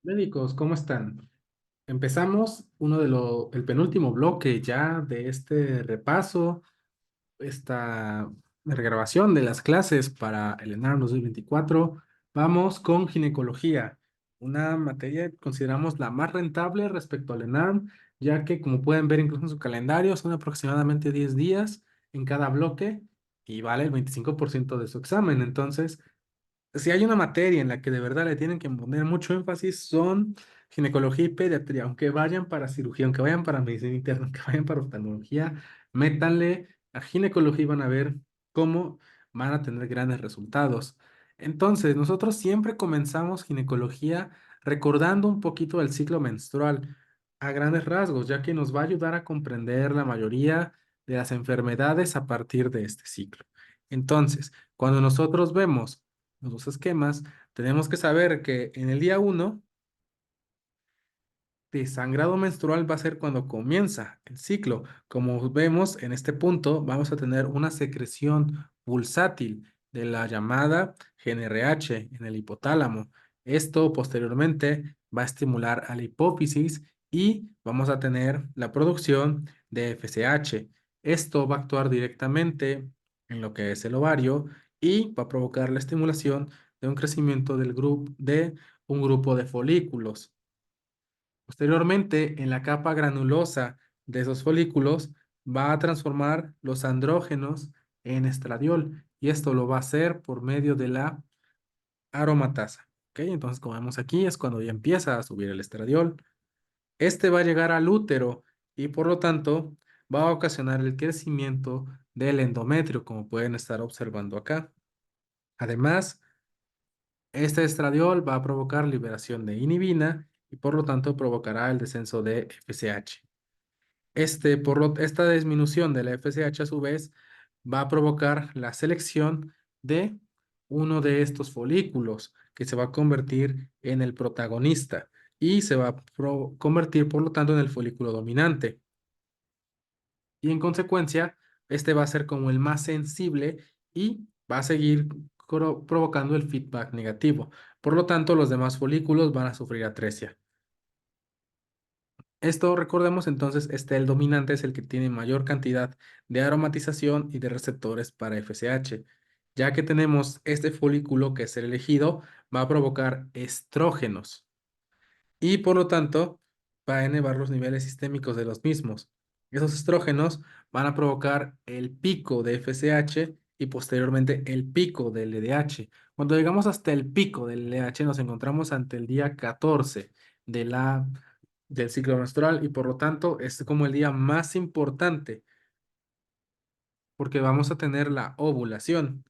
Médicos, ¿cómo están? Empezamos el penúltimo bloque ya de este repaso, esta regrabación de las clases para el ENARM 2024. Vamos con ginecología, una materia que consideramos la más rentable respecto al ENARM, ya que como pueden ver incluso en su calendario, son aproximadamente 10 días en cada bloque y vale el 25% de su examen. Entonces, si hay una materia en la que de verdad le tienen que poner mucho énfasis, son ginecología y pediatría. Aunque vayan para cirugía, aunque vayan para medicina interna, aunque vayan para oftalmología, métanle a ginecología y van a ver cómo van a tener grandes resultados. Entonces, nosotros siempre comenzamos ginecología recordando un poquito el ciclo menstrual a grandes rasgos, ya que nos va a ayudar a comprender la mayoría de las enfermedades a partir de este ciclo. Entonces, cuando nosotros vemos los dos esquemas, tenemos que saber que en el día uno de sangrado menstrual va a ser cuando comienza el ciclo. Como vemos en este punto, vamos a tener una secreción pulsátil de la llamada GnRH en el hipotálamo. Esto posteriormente va a estimular a la hipófisis y vamos a tener la producción de FSH. Esto va a actuar directamente en lo que es el ovario y va a provocar la estimulación de un crecimiento de un grupo de folículos. Posteriormente, en la capa granulosa de esos folículos va a transformar los andrógenos en estradiol y esto lo va a hacer por medio de la aromatasa. ¿Ok? Entonces, como vemos aquí, es cuando ya empieza a subir el estradiol. Este va a llegar al útero y por lo tanto va a ocasionar el crecimiento del endometrio, como pueden estar observando acá. Además, este estradiol va a provocar liberación de inhibina y por lo tanto provocará el descenso de FSH. Esta disminución de la FSH a su vez va a provocar la selección de uno de estos folículos que se va a convertir en el protagonista y se va a convertir por lo tanto en el folículo dominante. Y en consecuencia, este va a ser como el más sensible y va a seguir provocando el feedback negativo. Por lo tanto, los demás folículos van a sufrir atresia. Esto, recordemos entonces, el dominante es el que tiene mayor cantidad de aromatización y de receptores para FSH. Ya que tenemos este folículo que es el elegido, va a provocar estrógenos y por lo tanto va a elevar los niveles sistémicos de los mismos. Esos estrógenos van a provocar el pico de FSH y posteriormente el pico del LDH. Cuando llegamos hasta el pico del LDH nos encontramos ante el día 14 de del ciclo menstrual y por lo tanto es como el día más importante porque vamos a tener la ovulación.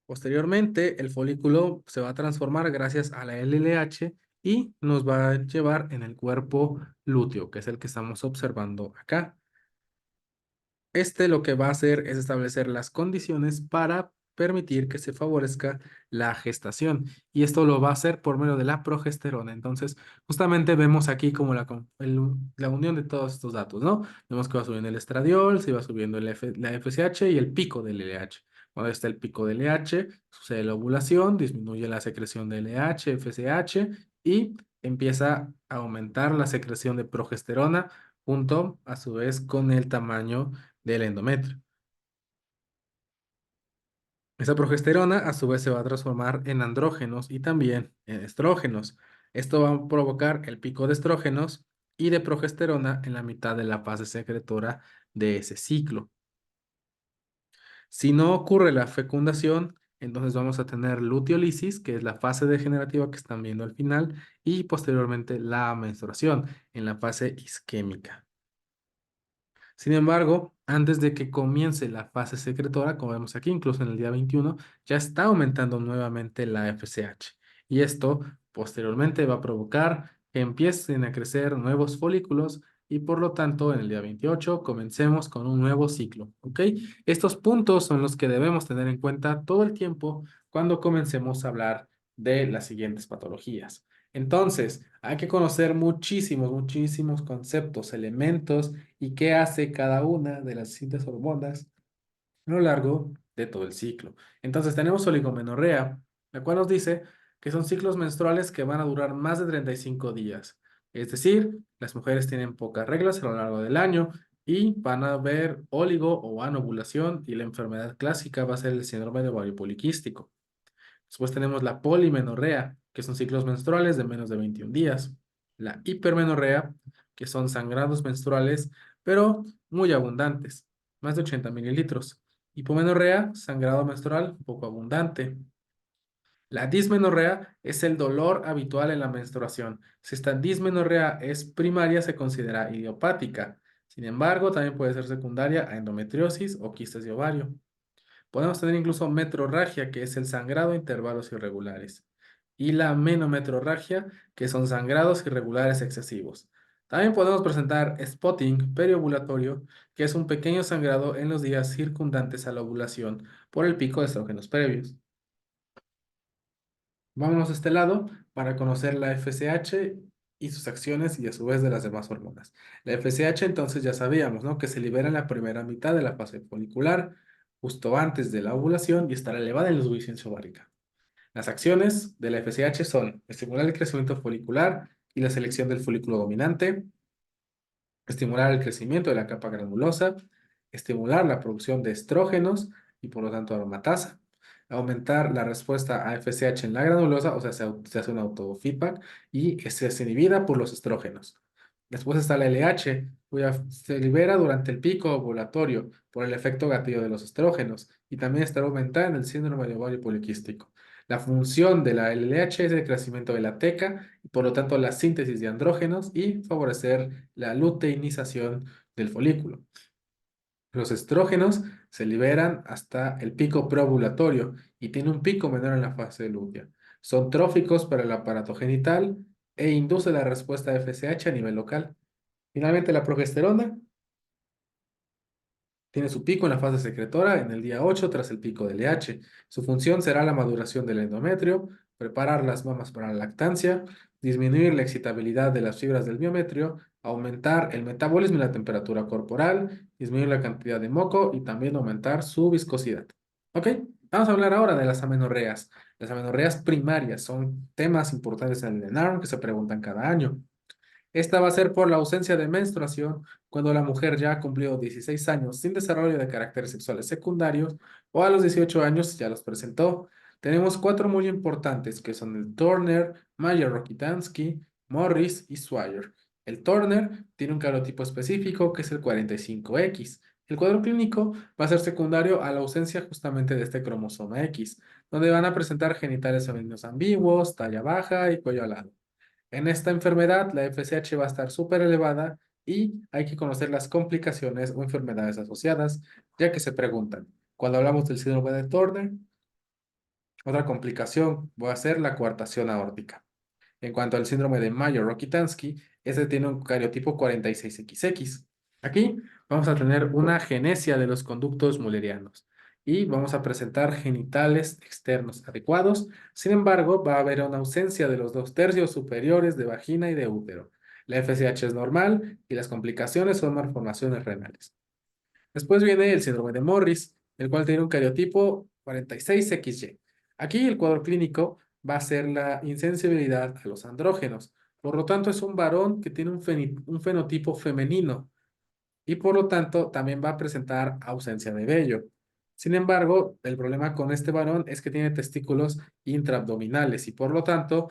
Posteriormente, el folículo se va a transformar gracias a la LLH y nos va a llevar en el cuerpo lúteo, que es el que estamos observando acá. Lo que va a hacer es establecer las condiciones para permitir que se favorezca la gestación. Y esto lo va a hacer por medio de la progesterona. Entonces, justamente vemos aquí como la unión de todos estos datos, ¿no? Vemos que va subiendo el estradiol, se va subiendo la FSH y el pico del LH. Cuando está el pico del LH, sucede la ovulación, disminuye la secreción de LH, FSH y empieza a aumentar la secreción de progesterona junto a su vez con el tamaño del endometrio. Esa progesterona a su vez se va a transformar en andrógenos y también en estrógenos. Esto va a provocar el pico de estrógenos y de progesterona en la mitad de la fase secretora de ese ciclo. Si no ocurre la fecundación, entonces vamos a tener luteolisis, que es la fase degenerativa que están viendo al final, y posteriormente la menstruación en la fase isquémica. Sin embargo, antes de que comience la fase secretora, como vemos aquí, incluso en el día 21, ya está aumentando nuevamente la FSH. Y esto posteriormente va a provocar que empiecen a crecer nuevos folículos y por lo tanto en el día 28 comencemos con un nuevo ciclo. ¿Ok? Estos puntos son los que debemos tener en cuenta todo el tiempo cuando comencemos a hablar de las siguientes patologías. Entonces, hay que conocer muchísimos conceptos, elementos y qué hace cada una de las distintas hormonas a lo largo de todo el ciclo. Entonces tenemos oligomenorrea, la cual nos dice que son ciclos menstruales que van a durar más de 35 días. Es decir, las mujeres tienen pocas reglas a lo largo del año y van a haber óligo o anovulación y la enfermedad clásica va a ser el síndrome de ovario poliquístico. Después tenemos la polimenorrea, que son ciclos menstruales de menos de 21 días. La hipermenorrea, que son sangrados menstruales, pero muy abundantes, más de 80 mililitros. Hipomenorrea, sangrado menstrual poco abundante. La dismenorrea es el dolor habitual en la menstruación. Si esta dismenorrea es primaria, se considera idiopática. Sin embargo, también puede ser secundaria a endometriosis o quistes de ovario. Podemos tener incluso metrorragia, que es el sangrado a intervalos irregulares, y la menometrorragia, que son sangrados irregulares excesivos. También podemos presentar spotting periovulatorio, que es un pequeño sangrado en los días circundantes a la ovulación por el pico de estrógenos previos. Vámonos a este lado para conocer la FSH y sus acciones y a su vez de las demás hormonas. La FSH entonces ya sabíamos, ¿no? Que se libera en la primera mitad de la fase folicular, justo antes de la ovulación y estará elevada en la suficiencia ovárica. Las acciones de la FSH son estimular el crecimiento folicular y la selección del folículo dominante, estimular el crecimiento de la capa granulosa, estimular la producción de estrógenos y por lo tanto aromatasa, aumentar la respuesta a FSH en la granulosa, o sea, se hace un autofeedback y es inhibida por los estrógenos. Después está la LH, cuya se libera durante el pico ovulatorio por el efecto gatillo de los estrógenos y también está aumentada en el síndrome de ovario poliquístico. La función de la LH es el crecimiento de la teca y por lo tanto la síntesis de andrógenos y favorecer la luteinización del folículo. Los estrógenos se liberan hasta el pico preovulatorio y tiene un pico menor en la fase lútea. Son tróficos para el aparato genital e induce la respuesta de FSH a nivel local. Finalmente, la progesterona tiene su pico en la fase secretora en el día 8 tras el pico del LH. Su función será la maduración del endometrio, preparar las mamas para la lactancia, disminuir la excitabilidad de las fibras del miometrio, aumentar el metabolismo y la temperatura corporal, disminuir la cantidad de moco y también aumentar su viscosidad. ¿Ok? Vamos a hablar ahora de las amenorreas. Las amenorreas primarias son temas importantes en el ENARM que se preguntan cada año. Esta va a ser por la ausencia de menstruación cuando la mujer ya ha cumplido 16 años sin desarrollo de caracteres sexuales secundarios o a los 18 años ya los presentó. Tenemos cuatro muy importantes que son el Turner, Mayer-Rokitansky, Morris y Swire. El Turner tiene un calotipo específico que es el 45X. El cuadro clínico va a ser secundario a la ausencia justamente de este cromosoma X, donde van a presentar genitales femeninos ambiguos, talla baja y cuello alado. En esta enfermedad, la FSH va a estar súper elevada y hay que conocer las complicaciones o enfermedades asociadas, ya que se preguntan, cuando hablamos del síndrome de Turner, otra complicación va a ser la coartación aórtica. En cuanto al síndrome de Mayer-Rokitansky, este tiene un cariotipo 46XX. Aquí vamos a tener una genesia de los conductos mullerianos y vamos a presentar genitales externos adecuados. Sin embargo, va a haber una ausencia de los 2/3 superiores de vagina y de útero. La FSH es normal y las complicaciones son malformaciones renales. Después viene el síndrome de Morris, el cual tiene un cariotipo 46XY. Aquí el cuadro clínico va a ser la insensibilidad a los andrógenos. Por lo tanto, es un varón que tiene un fenotipo femenino y por lo tanto también va a presentar ausencia de vello. Sin embargo, el problema con este varón es que tiene testículos intraabdominales y por lo tanto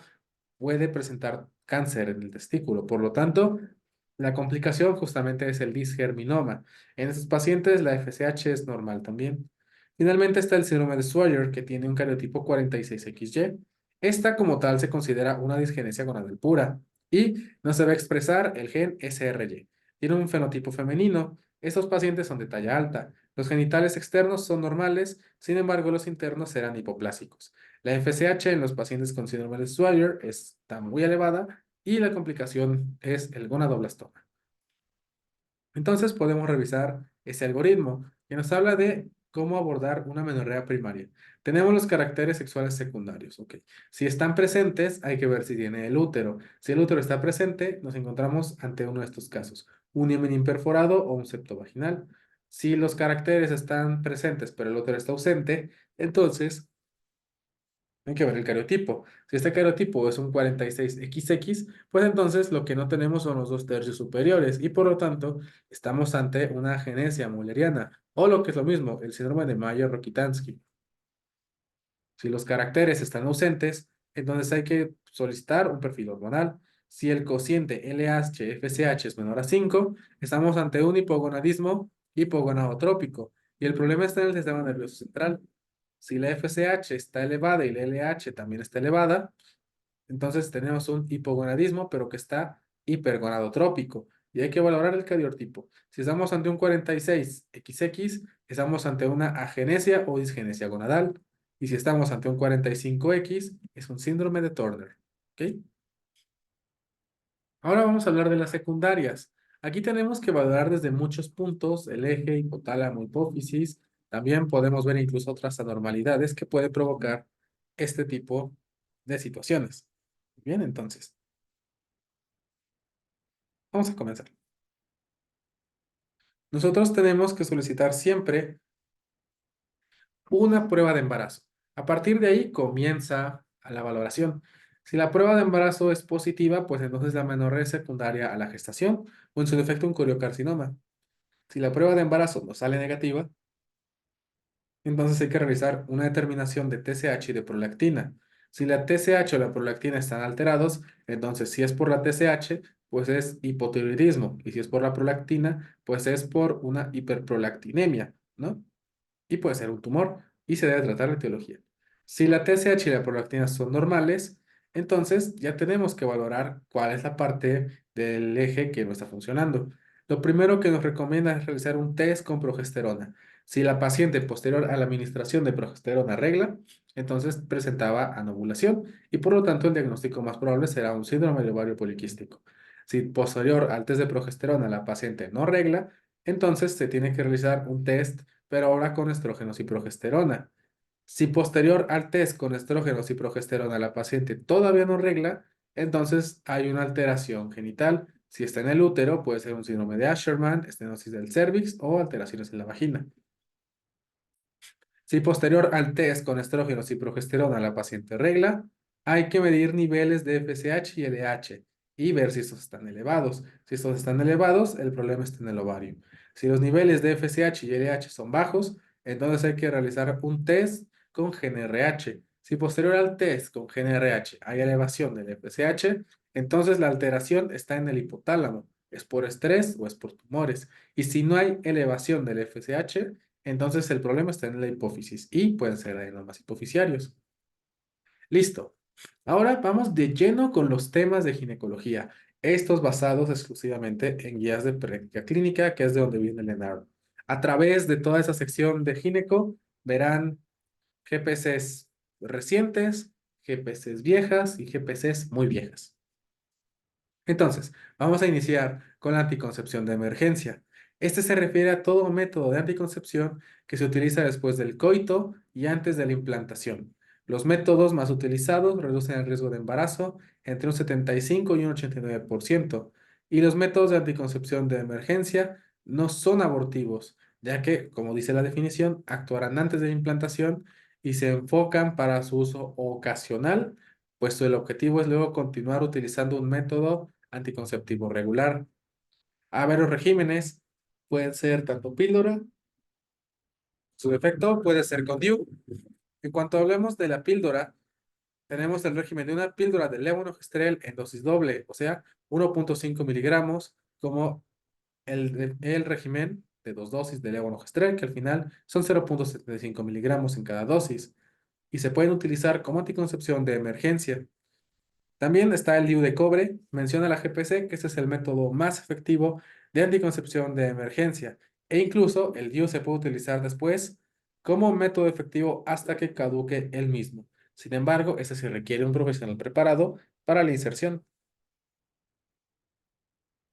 puede presentar cáncer en el testículo. Por lo tanto, la complicación justamente es el disgerminoma. En estos pacientes, la FSH es normal también. Finalmente está el síndrome de Swyer, que tiene un cariotipo 46XY. Esta como tal se considera una disgenesia gonadal pura y no se va a expresar el gen SRY. Tiene un fenotipo femenino. Estos pacientes son de talla alta. Los genitales externos son normales, sin embargo, los internos serán hipoplásicos. La FSH en los pacientes con síndrome de Swyer está muy elevada y la complicación es el gonadoblastoma. Entonces podemos revisar ese algoritmo que nos habla de cómo abordar una menorrea primaria. Tenemos los caracteres sexuales secundarios, ¿ok? Si están presentes, hay que ver si tiene el útero. Si el útero está presente, nos encontramos ante uno de estos casos, un himen imperforado o un septo vaginal. Si los caracteres están presentes, pero el útero está ausente, entonces Hay que ver el cariotipo. Si este cariotipo es un 46XX, pues entonces lo que no tenemos son los dos tercios superiores y por lo tanto estamos ante una agenesia mulleriana o lo que es lo mismo, el síndrome de Mayer-Rokitansky. Si los caracteres están ausentes, entonces hay que solicitar un perfil hormonal. Si el cociente LH-FSH es menor a 5, estamos ante un hipogonadismo hipogonadotrópico y el problema está en el sistema nervioso central. Si la FSH está elevada y la LH también está elevada, entonces tenemos un hipogonadismo, pero que está hipergonadotrópico. Y hay que valorar el cariotipo. Si estamos ante un 46XX, estamos ante una agenesia o disgenesia gonadal. Y si estamos ante un 45X, es un síndrome de Turner. ¿Ok? Ahora vamos a hablar de las secundarias. Aquí tenemos que valorar desde muchos puntos el eje, hipotálamo, hipófisis. También podemos ver incluso otras anormalidades que puede provocar este tipo de situaciones. Bien, entonces, vamos a comenzar. Nosotros tenemos que solicitar siempre una prueba de embarazo. A partir de ahí comienza la valoración. Si la prueba de embarazo es positiva, pues entonces la amenorrea es secundaria a la gestación o en su defecto un coriocarcinoma. Si la prueba de embarazo no sale negativa, entonces hay que realizar una determinación de TSH y de prolactina. Si la TSH o la prolactina están alterados, entonces si es por la TSH, pues es hipotiroidismo. Y si es por la prolactina, pues es por una hiperprolactinemia, ¿no? Y puede ser un tumor y se debe tratar la etiología. Si la TSH y la prolactina son normales, entonces ya tenemos que valorar cuál es la parte del eje que no está funcionando. Lo primero que nos recomienda es realizar un test con progesterona. Si la paciente posterior a la administración de progesterona regla, entonces presentaba anovulación y por lo tanto el diagnóstico más probable será un síndrome de ovario poliquístico. Si posterior al test de progesterona la paciente no regla, entonces se tiene que realizar un test pero ahora con estrógenos y progesterona. Si posterior al test con estrógenos y progesterona la paciente todavía no regla, entonces hay una alteración genital. Si está en el útero, puede ser un síndrome de Asherman, estenosis del cervix o alteraciones en la vagina. Si posterior al test con estrógenos y progesterona la paciente regla, hay que medir niveles de FSH y LH y ver si estos están elevados. Si estos están elevados, el problema está en el ovario. Si los niveles de FSH y LH son bajos, entonces hay que realizar un test con GNRH. Si posterior al test con GNRH hay elevación del FSH, entonces la alteración está en el hipotálamo. ¿Es por estrés o es por tumores? Y si no hay elevación del FSH, entonces el problema está en la hipófisis y pueden ser adenomas hipofisiarios. Listo. Ahora vamos de lleno con los temas de ginecología, estos basados exclusivamente en guías de práctica clínica, que es de donde viene el ENARD. A través de toda esa sección de gineco verán GPCs recientes, GPCs viejas y GPCs muy viejas. Entonces, vamos a iniciar con la anticoncepción de emergencia. Este se refiere a todo método de anticoncepción que se utiliza después del coito y antes de la implantación. Los métodos más utilizados reducen el riesgo de embarazo entre un 75 y un 89%. Y los métodos de anticoncepción de emergencia no son abortivos, ya que, como dice la definición, actuarán antes de la implantación y se enfocan para su uso ocasional, puesto el objetivo es luego continuar utilizando un método anticonceptivo regular. A ver, los regímenes pueden ser tanto píldora, su efecto puede ser con DIU. En cuanto hablemos de la píldora, tenemos el régimen de una píldora de levonorgestrel en dosis doble, o sea, 1.5 miligramos, como el régimen de dos dosis de levonorgestrel, que al final son 0.75 miligramos en cada dosis, y se pueden utilizar como anticoncepción de emergencia. También está el DIU de cobre, menciona la GPC que ese es el método más efectivo de anticoncepción de emergencia e incluso el DIU se puede utilizar después como método efectivo hasta que caduque el mismo. Sin embargo, este se requiere un profesional preparado para la inserción.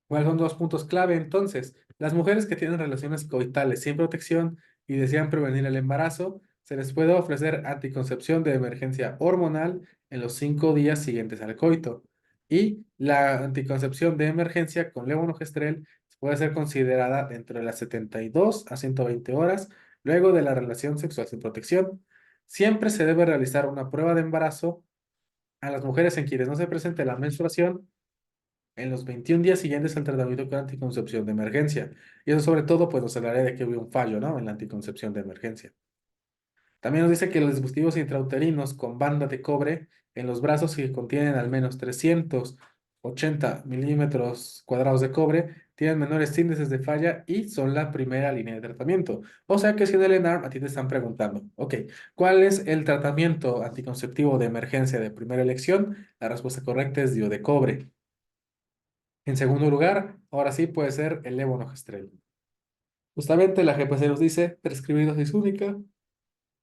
¿Cuáles son dos puntos clave entonces? Las mujeres que tienen relaciones coitales sin protección y desean prevenir el embarazo, se les puede ofrecer anticoncepción de emergencia hormonal en los 5 días siguientes al coito. Y la anticoncepción de emergencia con levonorgestrel puede ser considerada dentro de las 72 a 120 horas luego de la relación sexual sin protección. Siempre se debe realizar una prueba de embarazo a las mujeres en quienes no se presente la menstruación en los 21 días siguientes al tratamiento con anticoncepción de emergencia. Y eso sobre todo, pues nos hablaré de que hubo un fallo, ¿no? En la anticoncepción de emergencia. También nos dice que los dispositivos intrauterinos con banda de cobre en los brazos que contienen al menos 380 milímetros cuadrados de cobre tienen menores índices de falla y son la primera línea de tratamiento. O sea que si en el ENARM a ti te están preguntando, ok, ¿cuál es el tratamiento anticonceptivo de emergencia de primera elección? La respuesta correcta es DIU de cobre. En segundo lugar, ahora sí puede ser el levonorgestrel. Justamente la GPC nos dice prescribir dosis única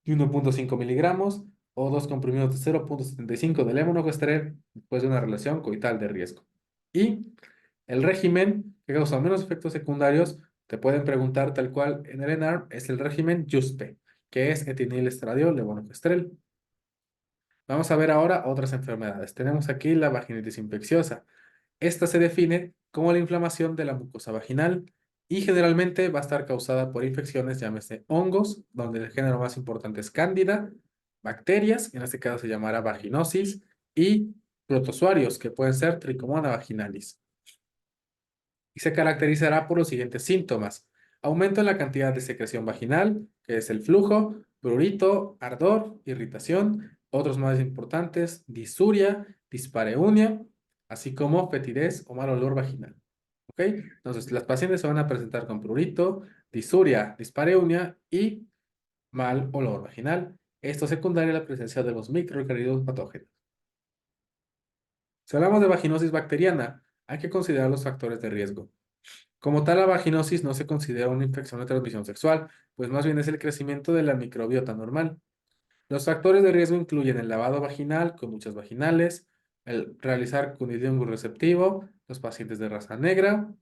de 1,5 miligramos o dos comprimidos de 0,75 de levonorgestrel después de una relación coital de riesgo. Y el régimen que causa menos efectos secundarios, te pueden preguntar tal cual en el ENARM, es el régimen JUSPE, que es etilenilestradiol levonorgestrel. Vamos a ver ahora otras enfermedades. Tenemos aquí la vaginitis infecciosa. Esta se define como la inflamación de la mucosa vaginal y generalmente va a estar causada por infecciones, llámese hongos, donde el género más importante es Cándida, bacterias, en este caso se llamará vaginosis, y protozoarios, que pueden ser Trichomonas vaginalis. Y se caracterizará por los siguientes síntomas: aumento en la cantidad de secreción vaginal, que es el flujo, prurito, ardor, irritación, otros más importantes, disuria, dispareunia, así como fetidez o mal olor vaginal. ¿Ok? Entonces, las pacientes se van a presentar con prurito, disuria, dispareunia y mal olor vaginal. Esto secundario a la presencia de los microorganismos patógenos. Si hablamos de vaginosis bacteriana, hay que considerar los factores de riesgo. Como tal, la vaginosis no se considera una infección de transmisión sexual, pues más bien es el crecimiento de la microbiota normal. Los factores de riesgo incluyen el lavado vaginal, conductas vaginales, el realizar cunnilingus receptivo, los pacientes de raza negra,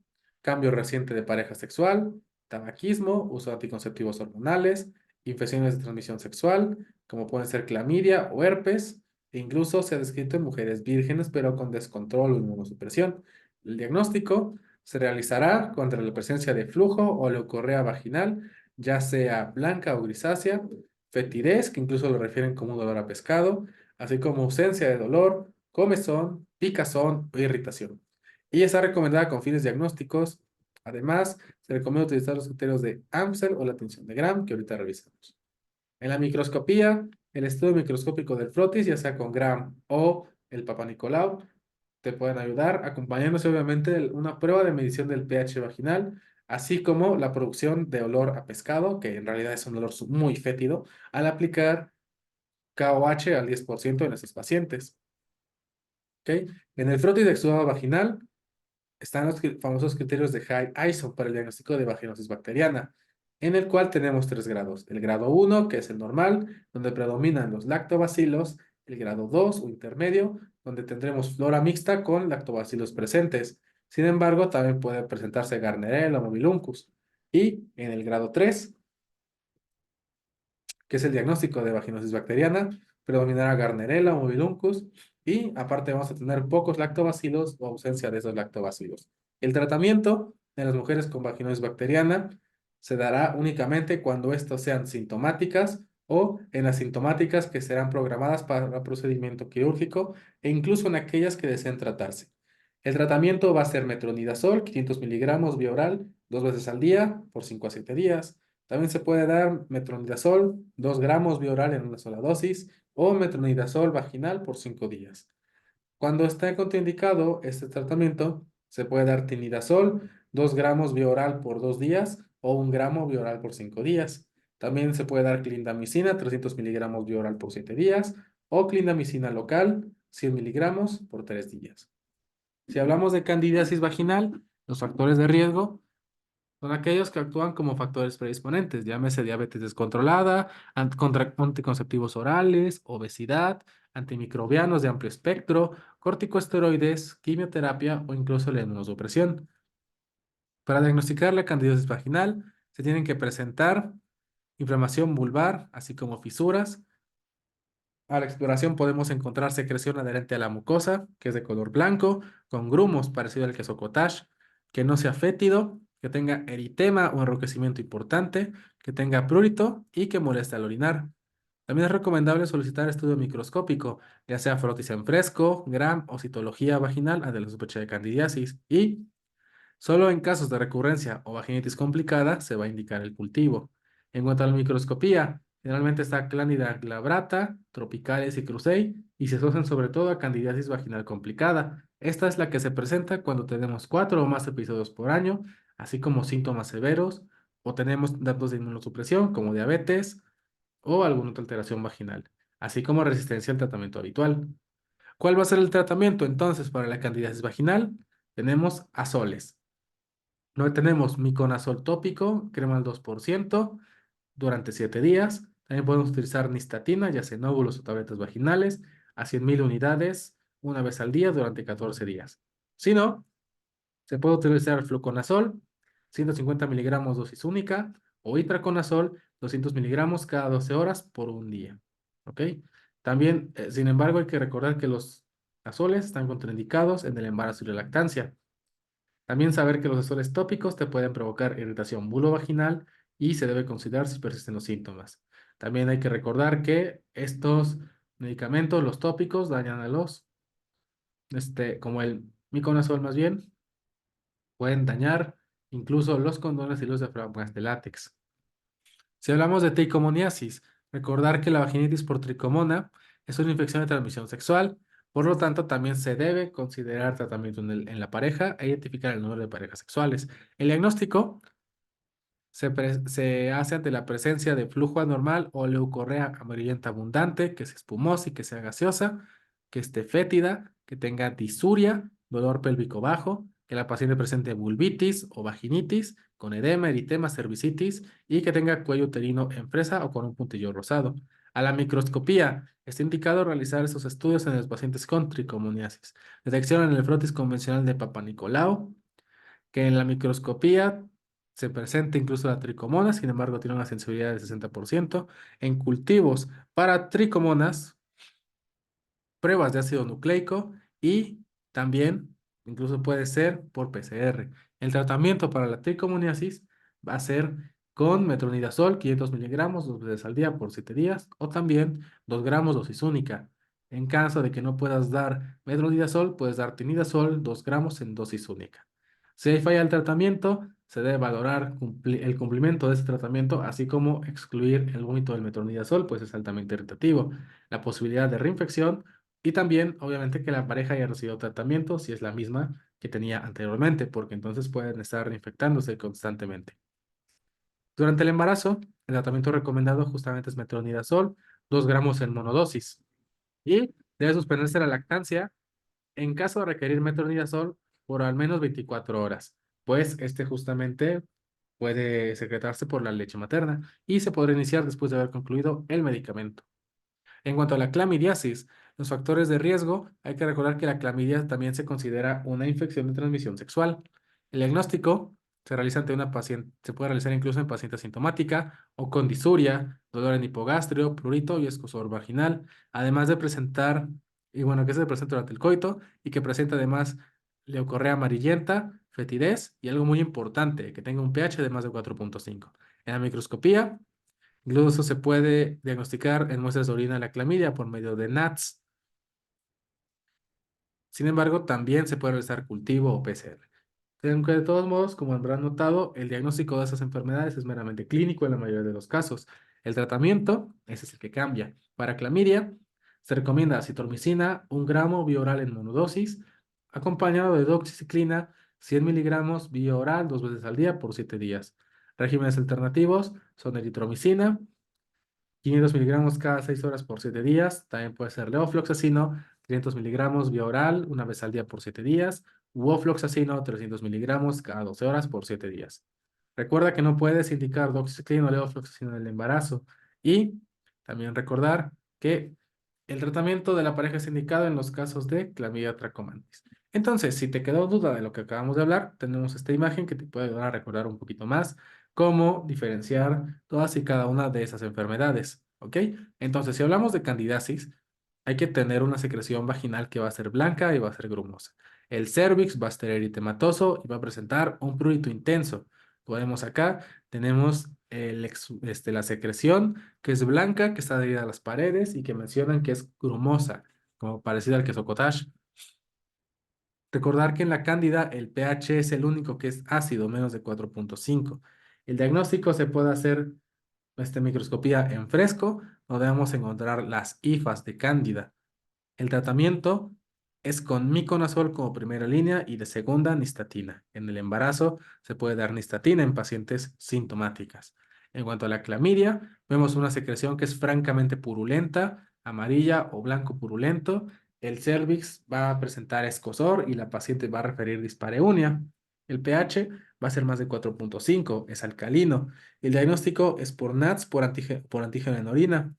cambio reciente de pareja sexual, tabaquismo, uso de anticonceptivos hormonales, infecciones de transmisión sexual, como pueden ser clamidia o herpes, e incluso se ha descrito en mujeres vírgenes pero con descontrol o inmunosupresión. El diagnóstico se realizará contra la presencia de flujo o leucorrea vaginal, ya sea blanca o grisácea, fetidez, que incluso lo refieren como un dolor a pescado, así como ausencia de dolor, comezón, picazón o irritación. Y está recomendada con fines diagnósticos. Además, se recomienda utilizar los criterios de Amsel o la tensión de Gram, que ahorita revisamos. En la microscopía, el estudio microscópico del frotis, ya sea con Gram o el Papa Nicolau, te pueden ayudar, acompañándose obviamente de una prueba de medición del pH vaginal, así como la producción de olor a pescado, que en realidad es un olor muy fétido, al aplicar KOH al 10% en esos pacientes. ¿Ok? En el frotis de exudado vaginal están los famosos criterios de High ISO para el diagnóstico de vaginosis bacteriana, en el cual tenemos tres grados. El grado 1, que es el normal, donde predominan los lactobacilos; el grado 2 o intermedio, donde tendremos flora mixta con lactobacilos presentes. Sin embargo, también puede presentarse Gardnerella o Mobiluncus. Y en el grado 3, que es el diagnóstico de vaginosis bacteriana, predominará Gardnerella o Mobiluncus, y aparte vamos a tener pocos lactobacilos o ausencia de esos lactobacilos. El tratamiento en las mujeres con vaginosis bacteriana se dará únicamente cuando estas sean sintomáticas o en asintomáticas que serán programadas para procedimiento quirúrgico e incluso en aquellas que deseen tratarse. El tratamiento va a ser metronidazol, 500 miligramos vía oral, 2 veces al día, por 5 a 7 días. También se puede dar metronidazol, 2 gramos vía oral en una sola dosis, o metronidazol vaginal por 5 días. Cuando está contraindicado este tratamiento, se puede dar tinidazol, 2 gramos vía oral por 2 días, o 1 gramo vía oral por 5 días. También se puede dar clindamicina, 300 miligramos vía oral por 7 días, o clindamicina local, 100 miligramos por 3 días. Si hablamos de candidiasis vaginal, los factores de riesgo son aquellos que actúan como factores predisponentes, llámese diabetes descontrolada, anticonceptivos orales, obesidad, antimicrobianos de amplio espectro, corticosteroides, quimioterapia o incluso la inmunosupresión. Para diagnosticar la candidiasis vaginal, se tienen que presentar inflamación vulvar, así como fisuras. A la exploración podemos encontrar secreción adherente a la mucosa, que es de color blanco, con grumos parecido al queso cottage, que no sea fétido, que tenga eritema o enrojecimiento importante, que tenga prurito y que moleste al orinar. También es recomendable solicitar estudio microscópico, ya sea frotis en fresco, gram o citología vaginal ante la sospecha de candidiasis. Y solo en casos de recurrencia o vaginitis complicada se va a indicar el cultivo. En cuanto a la microscopía, generalmente está Candida glabrata, tropicales y crucei y se asocian sobre todo a candidiasis vaginal complicada. Esta es la que se presenta cuando tenemos 4 o más episodios por año, así como síntomas severos o tenemos datos de inmunosupresión como diabetes o alguna otra alteración vaginal, así como resistencia al tratamiento habitual. ¿Cuál va a ser el tratamiento entonces para la candidiasis vaginal? Tenemos azoles. No tenemos miconazol tópico, crema al 2% durante 7 días. También podemos utilizar nistatina, ya sea en óvulos o tabletas vaginales, a 100.000 unidades una vez al día durante 14 días. Si no, se puede utilizar fluconazol, 150 miligramos dosis única, o itraconazol, 200 miligramos cada 12 horas por un día. ¿Ok? También, sin embargo, hay que recordar que los azoles están contraindicados en el embarazo y la lactancia. También saber que los azoles tópicos te pueden provocar irritación vulvovaginal y se debe considerar si persisten los síntomas. También hay que recordar que estos medicamentos, los tópicos, dañan a los, como el miconazol más bien, pueden dañar incluso los condones y los diafragmas de látex. Si hablamos de tricomoniasis, recordar que la vaginitis por tricomona es una infección de transmisión sexual, por lo tanto también se debe considerar tratamiento en la pareja e identificar el número de parejas sexuales. El diagnóstico se hace ante la presencia de flujo anormal o leucorrea amarillenta abundante, que sea espumosa y que sea gaseosa, que esté fétida, que tenga disuria, dolor pélvico bajo, que la paciente presente vulvitis o vaginitis, con edema, eritema, cervicitis y que tenga cuello uterino en fresa o con un puntillo rosado. A la microscopía, está indicado realizar estos estudios en los pacientes con tricomoniasis. Detección en el frotis convencional de Papa Nicolau, que en la microscopía se presenta incluso la tricomona, sin embargo tiene una sensibilidad del 60%. En cultivos para tricomonas, pruebas de ácido nucleico y también incluso puede ser por PCR. El tratamiento para la tricomoniasis va a ser con metronidazol, 500 miligramos, 2 veces al día por 7 días, o también 2 gramos dosis única. En caso de que no puedas dar metronidazol, puedes dar tinidazol, 2 gramos en dosis única. Si hay falla el tratamiento, se debe valorar el cumplimiento de ese tratamiento, así como excluir el vómito del metronidazol, pues es altamente irritativo. La posibilidad de reinfección y también, obviamente, que la pareja haya recibido tratamiento si es la misma que tenía anteriormente, porque entonces pueden estar reinfectándose constantemente. Durante el embarazo, el tratamiento recomendado justamente es metronidazol, 2 gramos en monodosis. Y debe suspenderse la lactancia en caso de requerir metronidazol por al menos 24 horas, pues este justamente puede secretarse por la leche materna y se podrá iniciar después de haber concluido el medicamento. En cuanto a la clamidiasis, los factores de riesgo, hay que recordar que la clamidia también se considera una infección de transmisión sexual. El diagnóstico se realiza ante una paciente, se puede realizar incluso en paciente asintomática o con disuria, dolor en hipogastrio, prurito y escozor vaginal, además de presentar, y bueno, que se presenta durante el coito y que presenta además leucorrea amarillenta, fetidez y algo muy importante, que tenga un pH de más de 4,5. En la microscopía, incluso se puede diagnosticar en muestras de orina la clamidia por medio de NATs. Sin embargo, también se puede realizar cultivo o PCR. Aunque de todos modos, como habrán notado, el diagnóstico de esas enfermedades es meramente clínico en la mayoría de los casos. El tratamiento, ese es el que cambia. Para clamidia, se recomienda citromicina, 1 gramo vía oral en monodosis, acompañado de doxiciclina, 100 miligramos vía oral 2 veces al día por 7 días. Regímenes alternativos son eritromicina, 500 miligramos cada 6 horas por 7 días. También puede ser leofloxacino, 500 miligramos vía oral, 1 vez al día por 7 días. U ofloxacino, 300 miligramos cada 12 horas por 7 días. Recuerda que no puedes indicar doxiciclina o leofloxacino en el embarazo. Y también recordar que el tratamiento de la pareja es indicado en los casos de clamidia trachomatis. Entonces, si te quedó duda de lo que acabamos de hablar, tenemos esta imagen que te puede ayudar a recordar un poquito más cómo diferenciar todas y cada una de esas enfermedades. ¿Ok? Entonces, si hablamos de candidiasis, hay que tener una secreción vaginal que va a ser blanca y va a ser grumosa. El cérvix va a estar eritematoso y va a presentar un prurito intenso. Podemos acá, tenemos la secreción, que es blanca, que está adherida a las paredes y que mencionan que es grumosa, como parecida al queso cottage. Recordar que en la cándida el pH es el único que es ácido, menos de 4,5. El diagnóstico se puede hacer microscopía en fresco, donde vamos a encontrar las hifas de cándida. El tratamiento es con miconazol como primera línea y de segunda nistatina. En el embarazo se puede dar nistatina en pacientes sintomáticas. En cuanto a la clamidia, vemos una secreción que es francamente purulenta, amarilla o blanco purulento. El cervix va a presentar escozor y la paciente va a referir dispareunia. El pH va a ser más de 4,5, es alcalino. El diagnóstico es por NATS, por antígeno en orina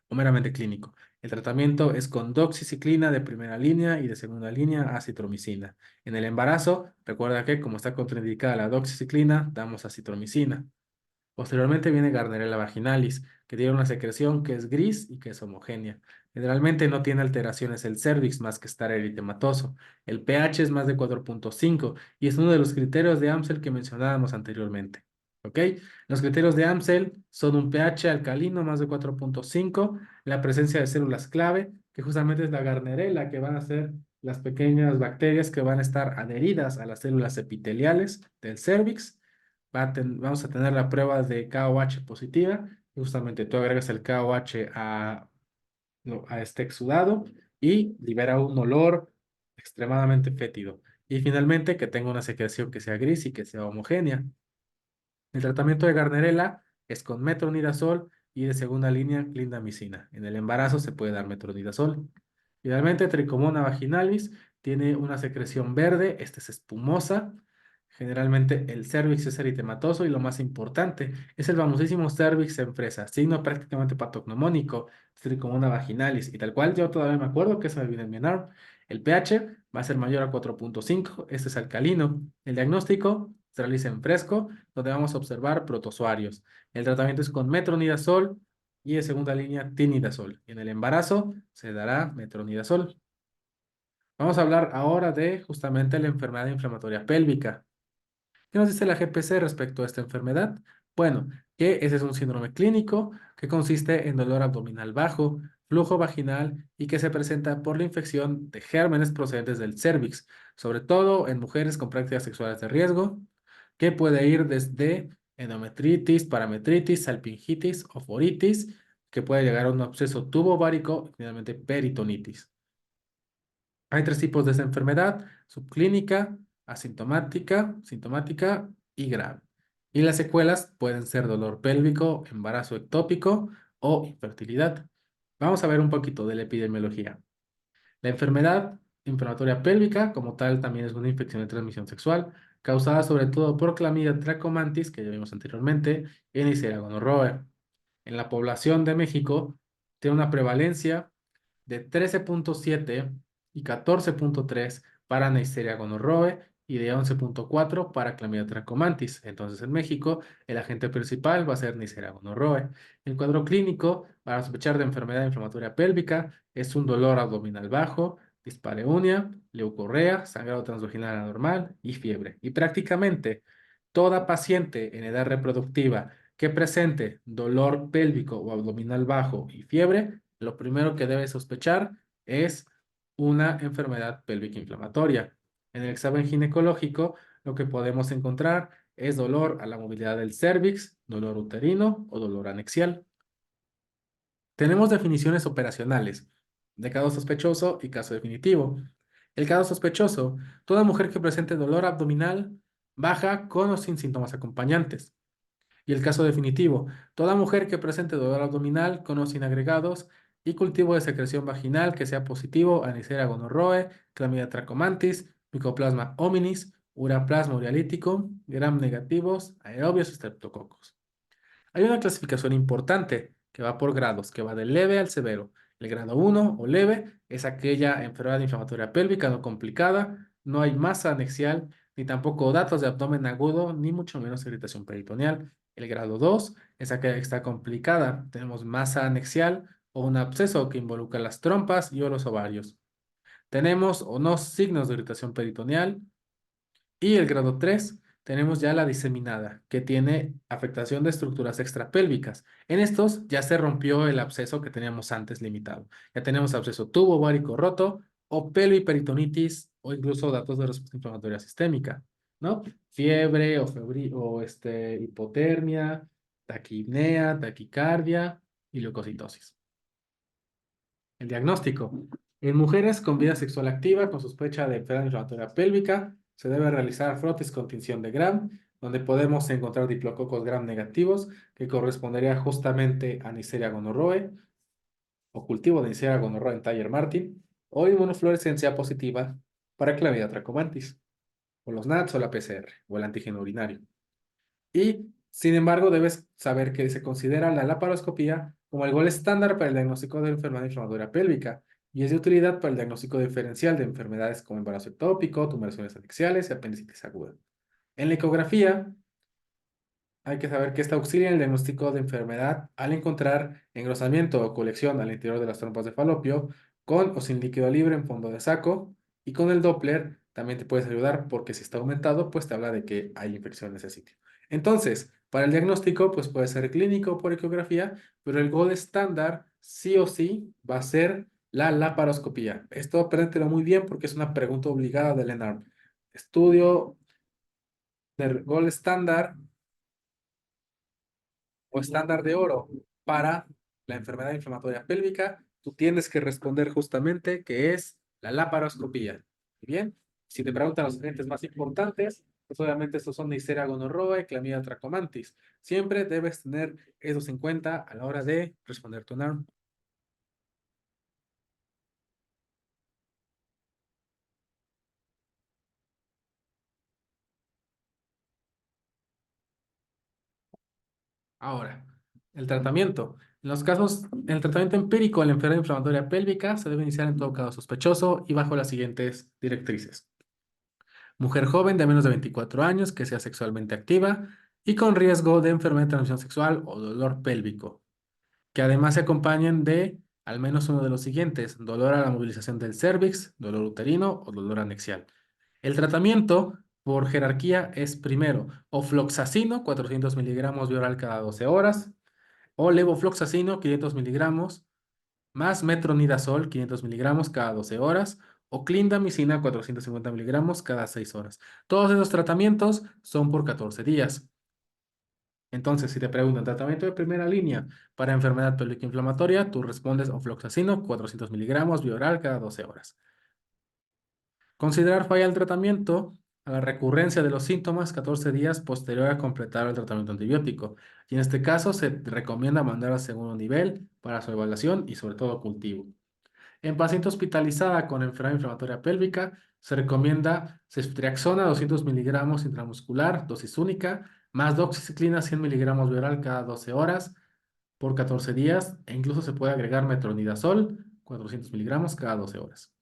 o meramente clínico. El tratamiento es con doxiciclina de primera línea y de segunda línea acitromicina. En el embarazo, recuerda que como está contraindicada la doxiciclina, damos acitromicina. Posteriormente viene Gardnerella vaginalis, que tiene una secreción que es gris y que es homogénea. Generalmente no tiene alteraciones el cervix más que estar eritematoso. El pH es más de 4,5 y es uno de los criterios de Amsel que mencionábamos anteriormente. ¿Ok? Los criterios de Amsel son un pH alcalino más de 4,5, la presencia de células clave, que justamente es la Gardnerella, que van a ser las pequeñas bacterias que van a estar adheridas a las células epiteliales del cervix. Vamos a tener la prueba de KOH positiva. Justamente tú agregas el KOH a este exudado y libera un olor extremadamente fétido. Y finalmente que tenga una secreción que sea gris y que sea homogénea. El tratamiento de Gardnerella es con metronidazol y de segunda línea clindamicina. En el embarazo se puede dar metronidazol. Finalmente, Trichomona vaginalis tiene una secreción verde, esta es espumosa. Generalmente el cervix es eritematoso y lo más importante es el famosísimo cervix en fresa, signo prácticamente patognomónico, Trichomona vaginalis. Y tal cual, yo todavía me acuerdo que eso me viene en mi NARM. El pH va a ser mayor a 4,5, este es alcalino. El diagnóstico se realiza en fresco, donde vamos a observar protozoarios. El tratamiento es con metronidazol y de segunda línea tinidazol. En el embarazo se dará metronidazol. Vamos a hablar ahora de justamente la enfermedad inflamatoria pélvica. ¿Qué nos dice la GPC respecto a esta enfermedad? Bueno, que ese es un síndrome clínico que consiste en dolor abdominal bajo, flujo vaginal y que se presenta por la infección de gérmenes procedentes del cérvix, sobre todo en mujeres con prácticas sexuales de riesgo, que puede ir desde endometritis, parametritis, salpingitis o foritis, que puede llegar a un absceso tubovárico y finalmente peritonitis. Hay tres tipos de esta enfermedad: subclínica, asintomática, sintomática y grave. Y las secuelas pueden ser dolor pélvico, embarazo ectópico o infertilidad. Vamos a ver un poquito de la epidemiología. La enfermedad inflamatoria pélvica, como tal, también es una infección de transmisión sexual, causada sobre todo por Clamidia trachomatis, que ya vimos anteriormente, y Neisseria gonorrhoeae. En la población de México, tiene una prevalencia de 13,7 y 14,3 para Neisseria gonorrhoeae y de 11,4 para Clamidia trachomatis. Entonces, en México, el agente principal va a ser Neisseria gonorrhoeae. El cuadro clínico para sospechar de enfermedad inflamatoria pélvica es un dolor abdominal bajo, dispareunia, leucorrea, sangrado transvaginal anormal y fiebre. Y prácticamente toda paciente en edad reproductiva que presente dolor pélvico o abdominal bajo y fiebre, lo primero que debe sospechar es una enfermedad pélvica inflamatoria. En el examen ginecológico, lo que podemos encontrar es dolor a la movilidad del cérvix, dolor uterino o dolor anexial. Tenemos definiciones operacionales de caso sospechoso y caso definitivo. El caso sospechoso: toda mujer que presente dolor abdominal baja con o sin síntomas acompañantes. Y el caso definitivo: toda mujer que presente dolor abdominal con o sin agregados y cultivo de secreción vaginal que sea positivo a Neisseria gonorrhoeae, Clamidia trachomatis, Mycoplasma hominis, Uroplasma urealítico, gram negativos, aerobios, streptococos. Hay una clasificación importante que va por grados, que va del leve al severo. El grado 1 o leve es aquella enfermedad inflamatoria pélvica no complicada, no hay masa anexial, ni tampoco datos de abdomen agudo, ni mucho menos irritación peritoneal. El grado 2 es aquella que está complicada, tenemos masa anexial o un absceso que involucra las trompas y o los ovarios. Tenemos o no signos de irritación peritoneal. Y el grado 3, tenemos ya la diseminada, que tiene afectación de estructuras extrapélvicas. En estos ya se rompió el absceso que teníamos antes limitado. Ya tenemos absceso tubo ovárico roto o peritonitis o incluso datos de respuesta inflamatoria sistémica, ¿no? Fiebre o hipotermia, taquipnea, taquicardia y leucocitosis. El diagnóstico. En mujeres con vida sexual activa con sospecha de enfermedad inflamatoria pélvica, se debe realizar frotis con tinción de Gram, donde podemos encontrar diplococos Gram negativos, que correspondería justamente a Neisseria gonorrhoeae, o cultivo de Neisseria gonorrhoeae en Taller-Martin, o inmunofluorescencia positiva para Clamidia trachomatis, o los NATs o la PCR, o el antígeno urinario. Y, sin embargo, debes saber que se considera la laparoscopía como el gol estándar para el diagnóstico de enfermedad inflamatoria pélvica y es de utilidad para el diagnóstico diferencial de enfermedades como embarazo ectópico, tumoraciones axiales y apendicitis aguda. En la ecografía, hay que saber que esta auxilia en el diagnóstico de enfermedad al encontrar engrosamiento o colección al interior de las trompas de falopio, con o sin líquido libre en fondo de saco, y con el Doppler también te puedes ayudar porque si está aumentado, pues te habla de que hay infección en ese sitio. Entonces, para el diagnóstico, pues puede ser clínico por ecografía, pero el gold estándar sí o sí va a ser la laparoscopía. Esto apréndetelo muy bien porque es una pregunta obligada del ENARM. Estudio del gold estándar o estándar de oro para la enfermedad inflamatoria pélvica, tú tienes que responder justamente que es la laparoscopía. Bien, si te preguntan los agentes más importantes, pues obviamente estos son Neisseria gonorrhoeae, Clamidia trachomatis. Siempre debes tener esos en cuenta a la hora de responder tu NARM. Ahora, el tratamiento. En el tratamiento empírico de la enfermedad inflamatoria pélvica se debe iniciar en todo caso sospechoso y bajo las siguientes directrices. Mujer joven de menos de 24 años que sea sexualmente activa y con riesgo de enfermedad de transmisión sexual o dolor pélvico, que además se acompañen de al menos uno de los siguientes: dolor a la movilización del cérvix, dolor uterino o dolor anexial. El tratamiento por jerarquía es primero ofloxacino, 400 miligramos vía oral cada 12 horas, o levofloxacino, 500 miligramos más metronidazol 500 miligramos cada 12 horas o clindamicina 450 miligramos cada 6 horas. Todos esos tratamientos son por 14 días. Entonces, si te preguntan tratamiento de primera línea para enfermedad pélvica inflamatoria, tú respondes ofloxacino 400 miligramos vía oral cada 12 horas. Considerar falla el tratamiento a la recurrencia de los síntomas 14 días posterior a completar el tratamiento antibiótico. Y en este caso se recomienda mandar a segundo nivel para su evaluación y sobre todo cultivo. En paciente hospitalizada con enfermedad inflamatoria pélvica, se recomienda ceftriaxona 200 miligramos intramuscular, dosis única, más doxiciclina 100 miligramos oral cada 12 horas por 14 días, e incluso se puede agregar metronidazol 400 miligramos cada 12 horas.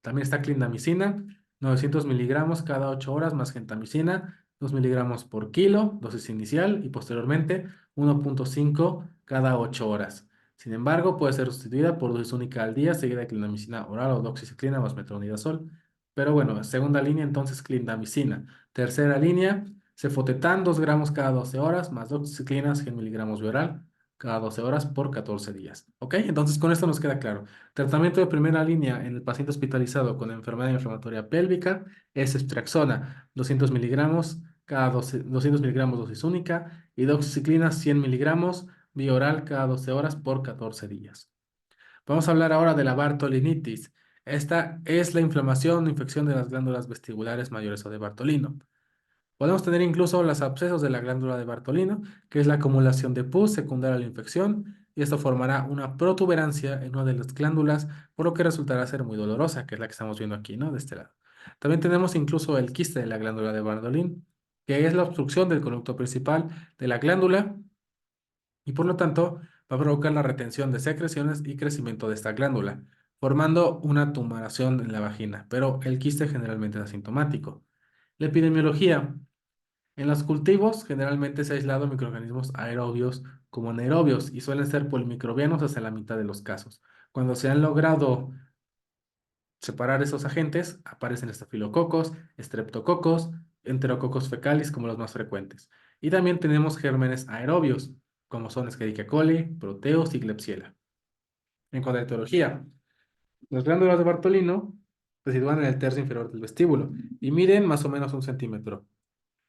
También está clindamicina, 900 miligramos cada 8 horas, más gentamicina, 2 miligramos por kilo, dosis inicial, y posteriormente 1.5 cada 8 horas. Sin embargo, puede ser sustituida por dosis única al día, seguida de clindamicina oral o doxiciclina más metronidazol. Pero bueno, segunda línea, entonces clindamicina. Tercera línea, cefotetán, 2 gramos cada 12 horas, más doxiciclina, 100 miligramos oral cada 12 horas por 14 días. ¿Ok? Entonces, con esto nos queda claro. Tratamiento de primera línea en el paciente hospitalizado con enfermedad inflamatoria pélvica es ceftriaxona, 200 miligramos cada 200 miligramos dosis única, y doxiciclina 100 miligramos vía oral cada 12 horas por 14 días. Vamos a hablar ahora de la Bartolinitis. Esta es la inflamación o infección de las glándulas vestibulares mayores o de Bartolino. Podemos tener incluso los abscesos de la glándula de Bartolino, que es la acumulación de pus secundaria a la infección, y esto formará una protuberancia en una de las glándulas, por lo que resultará ser muy dolorosa, que es la que estamos viendo aquí, ¿no? De este lado. También tenemos incluso el quiste de la glándula de Bartolín, que es la obstrucción del conducto principal de la glándula y por lo tanto va a provocar la retención de secreciones y crecimiento de esta glándula, formando una tumoración en la vagina, pero el quiste generalmente es asintomático. La epidemiología. En los cultivos generalmente se ha aislado microorganismos aerobios como anaerobios y suelen ser polimicrobianos hasta la mitad de los casos. Cuando se han logrado separar esos agentes, aparecen estafilococos, estreptococos, Enterococos fecalis como los más frecuentes. Y también tenemos gérmenes aerobios, como son Escherichia coli, Proteus y Klebsiella. En cuanto a etiología, las glándulas de Bartolino se sitúan en el tercio inferior del vestíbulo y miden más o menos 1 centímetro.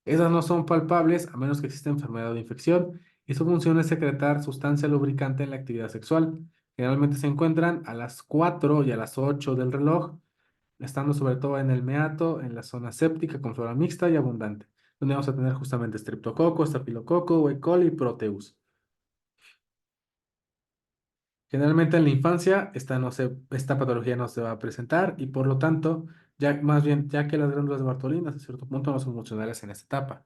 Esas no son palpables a menos que exista enfermedad o infección y su función es secretar sustancia lubricante en la actividad sexual. Generalmente se encuentran a las 4 y a las 8 del reloj, estando sobre todo en el meato, en la zona séptica con flora mixta y abundante, donde vamos a tener justamente Streptococo, Estafilococo, E. coli y Proteus. Generalmente en la infancia esta patología no se va a presentar y por lo tanto, ya más bien, ya que las glándulas de Bartolina a cierto punto no son funcionales en esta etapa.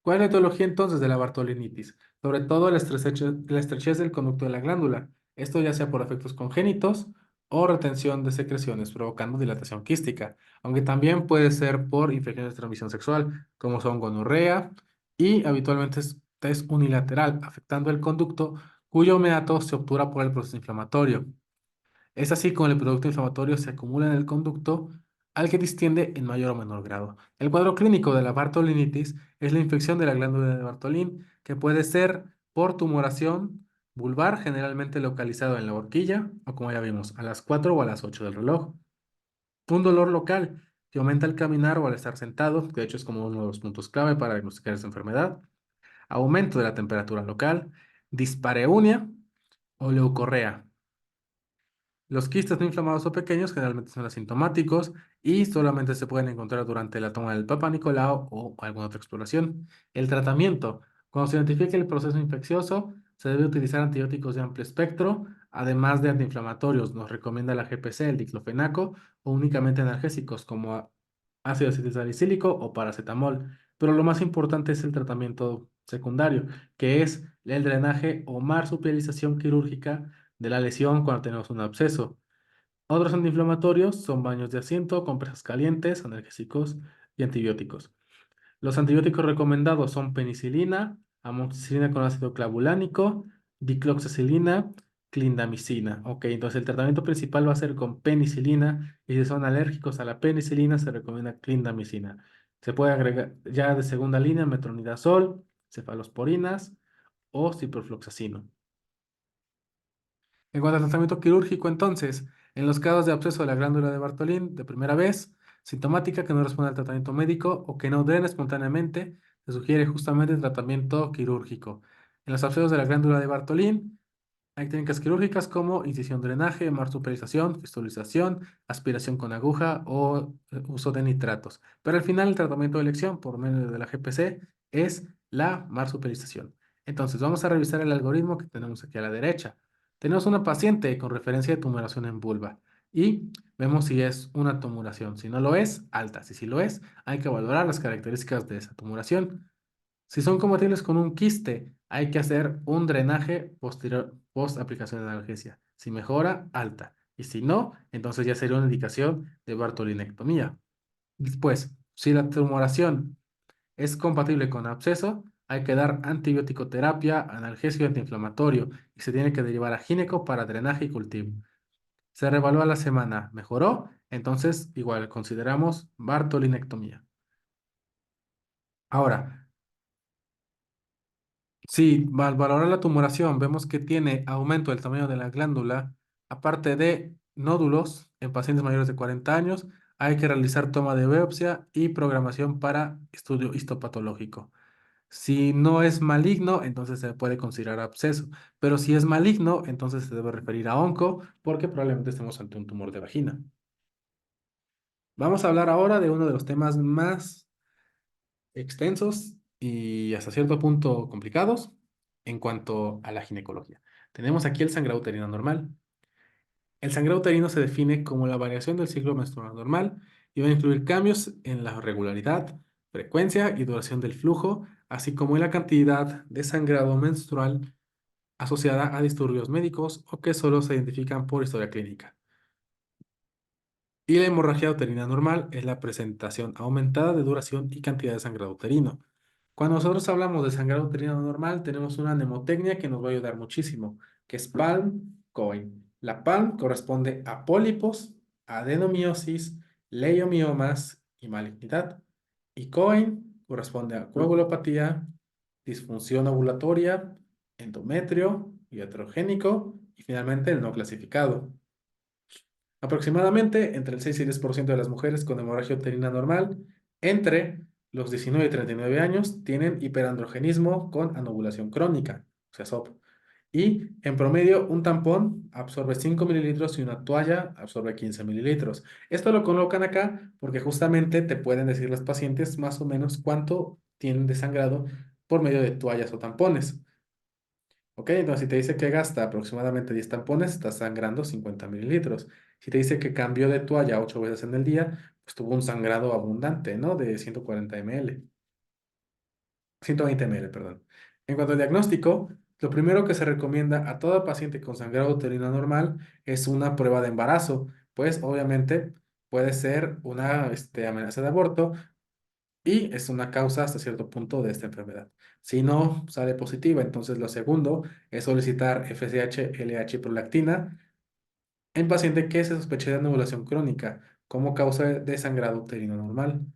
¿Cuál es la etiología entonces de la bartolinitis? Sobre todo la estrechez del conducto de la glándula. Esto ya sea por efectos congénitos o retención de secreciones, provocando dilatación quística, aunque también puede ser por infecciones de transmisión sexual, como son gonorrea, y habitualmente es unilateral, afectando el conducto cuyo meato se obtura por el proceso inflamatorio. Es así como el producto inflamatorio se acumula en el conducto al que distiende en mayor o menor grado. El cuadro clínico de la bartolinitis es la infección de la glándula de Bartolín, que puede ser por tumoración vulvar, generalmente localizado en la horquilla, o como ya vimos, a las 4 o a las 8 del reloj. Un dolor local que aumenta al caminar o al estar sentado, que de hecho es como uno de los puntos clave para diagnosticar esta enfermedad. Aumento de la temperatura local, dispareunia o leucorrea. Los quistes no inflamados o pequeños generalmente son asintomáticos y solamente se pueden encontrar durante la toma del Papa Nicolau o alguna otra exploración. El tratamiento. Cuando se identifique el proceso infeccioso, se debe utilizar antibióticos de amplio espectro, además de antiinflamatorios. Nos recomienda la GPC, el diclofenaco, o únicamente analgésicos como ácido acetilsalicílico o paracetamol. Pero lo más importante es el tratamiento secundario, que es el drenaje o marsupialización quirúrgica de la lesión cuando tenemos un absceso. Otros antiinflamatorios son baños de asiento, compresas calientes, analgésicos y antibióticos. Los antibióticos recomendados son penicilina, amoxicilina con ácido clavulánico, dicloxacilina, clindamicina. Ok, entonces el tratamiento principal va a ser con penicilina y si son alérgicos a la penicilina se recomienda clindamicina. Se puede agregar ya de segunda línea metronidazol, cefalosporinas o ciprofloxacino. En cuanto al tratamiento quirúrgico, entonces, en los casos de absceso de la glándula de Bartolín de primera vez, sintomática que no responde al tratamiento médico o que no drena espontáneamente, se sugiere justamente el tratamiento quirúrgico. En los abscesos de la glándula de Bartolín, hay técnicas quirúrgicas como incisión, drenaje, marsupialización, fistulización, aspiración con aguja o uso de nitratos. Pero al final el tratamiento de elección por medio de la GPC es la marsupialización. Entonces vamos a revisar el algoritmo que tenemos aquí a la derecha. Tenemos una paciente con referencia de tumoración en vulva y vemos si es una tumoración. Si no lo es, alta. Si sí lo es, hay que valorar las características de esa tumoración. Si son compatibles con un quiste, hay que hacer un drenaje posterior, post aplicación de analgesia. Si mejora, alta. Y si no, entonces ya sería una indicación de bartolinectomía. Después, si la tumoración es compatible con absceso, hay que dar antibiótico terapia, analgésico y antiinflamatorio y se tiene que derivar a gineco para drenaje y cultivo. Se reevalúa la semana, mejoró, entonces igual consideramos bartolinectomía. Ahora, sí, al valorar la tumoración, vemos que tiene aumento del tamaño de la glándula, aparte de nódulos en pacientes mayores de 40 años, hay que realizar toma de biopsia y programación para estudio histopatológico. Si no es maligno, entonces se puede considerar absceso, pero si es maligno, entonces se debe referir a onco porque probablemente estemos ante un tumor de vagina. Vamos a hablar ahora de uno de los temas más extensos y hasta cierto punto complicados en cuanto a la ginecología. Tenemos aquí el sangrado uterino normal. El sangrado uterino se define como la variación del ciclo menstrual normal y va a incluir cambios en la regularidad, frecuencia y duración del flujo, así como en la cantidad de sangrado menstrual asociada a disturbios médicos o que solo se identifican por historia clínica. Y la hemorragia uterina normal es la presentación aumentada de duración y cantidad de sangrado uterino. Cuando nosotros hablamos de sangrado uterino normal, tenemos una mnemotecnia que nos va a ayudar muchísimo, que es PALM, COIN. La PALM corresponde a pólipos, adenomiosis, leiomiomas y malignidad. Y Cohen corresponde a coagulopatía, disfunción ovulatoria, endometrio, iatrogénico y finalmente el no clasificado. Aproximadamente entre el 6 y 10% de las mujeres con hemorragia uterina normal entre los 19 y 39 años tienen hiperandrogenismo con anovulación crónica, o sea, SOP. Y en promedio, un tampón absorbe 5 mililitros y una toalla absorbe 15 mililitros. Esto lo colocan acá porque justamente te pueden decir las pacientes más o menos cuánto tienen de sangrado por medio de toallas o tampones. ¿Ok? Entonces, si te dice que gasta aproximadamente 10 tampones, está sangrando 50 mililitros. Si te dice que cambió de toalla 8 veces en el día, pues tuvo un sangrado abundante, ¿no? De 140 ml. 120 ml, perdón. En cuanto al diagnóstico, lo primero que se recomienda a toda paciente con sangrado uterino normal es una prueba de embarazo, pues obviamente puede ser una amenaza de aborto y es una causa hasta cierto punto de esta enfermedad. Si no sale positiva, entonces lo segundo es solicitar FSH, LH y prolactina en paciente que se sospeche de anovulación crónica como causa de sangrado uterino normal.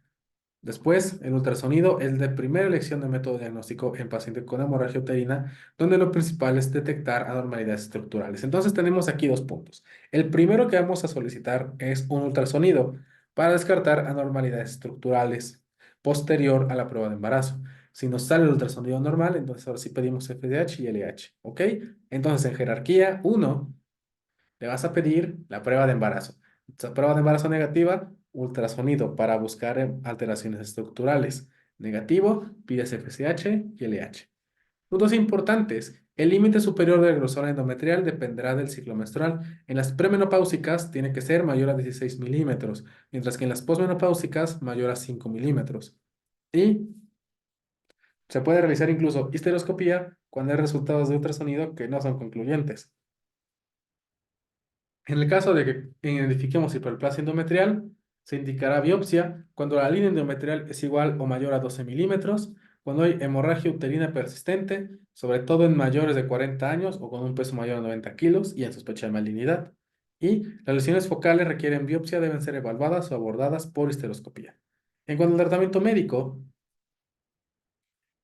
Después, el ultrasonido es de primera elección de método diagnóstico en pacientes con hemorragia uterina, donde lo principal es detectar anormalidades estructurales. Entonces, tenemos aquí dos puntos. El primero que vamos a solicitar es un ultrasonido para descartar anormalidades estructurales posterior a la prueba de embarazo. Si nos sale el ultrasonido normal, entonces ahora sí pedimos FDH y LH, ¿ok? Entonces, en jerarquía, uno le vas a pedir la prueba de embarazo. Prueba de embarazo negativa, ultrasonido para buscar alteraciones estructurales. Negativo, pides FSH y LH. Puntos importantes. El límite superior del grosor endometrial dependerá del ciclo menstrual. En las premenopáusicas tiene que ser mayor a 16 milímetros, mientras que en las posmenopáusicas mayor a 5 milímetros. Y se puede realizar incluso histeroscopía cuando hay resultados de ultrasonido que no son concluyentes. En el caso de que identifiquemos hiperplasia endometrial, se indicará biopsia cuando la línea endometrial es igual o mayor a 12 milímetros, cuando hay hemorragia uterina persistente, sobre todo en mayores de 40 años o con un peso mayor a 90 kilos y en sospecha de malignidad. Y las lesiones focales requieren biopsia, deben ser evaluadas o abordadas por histeroscopía. En cuanto al tratamiento médico,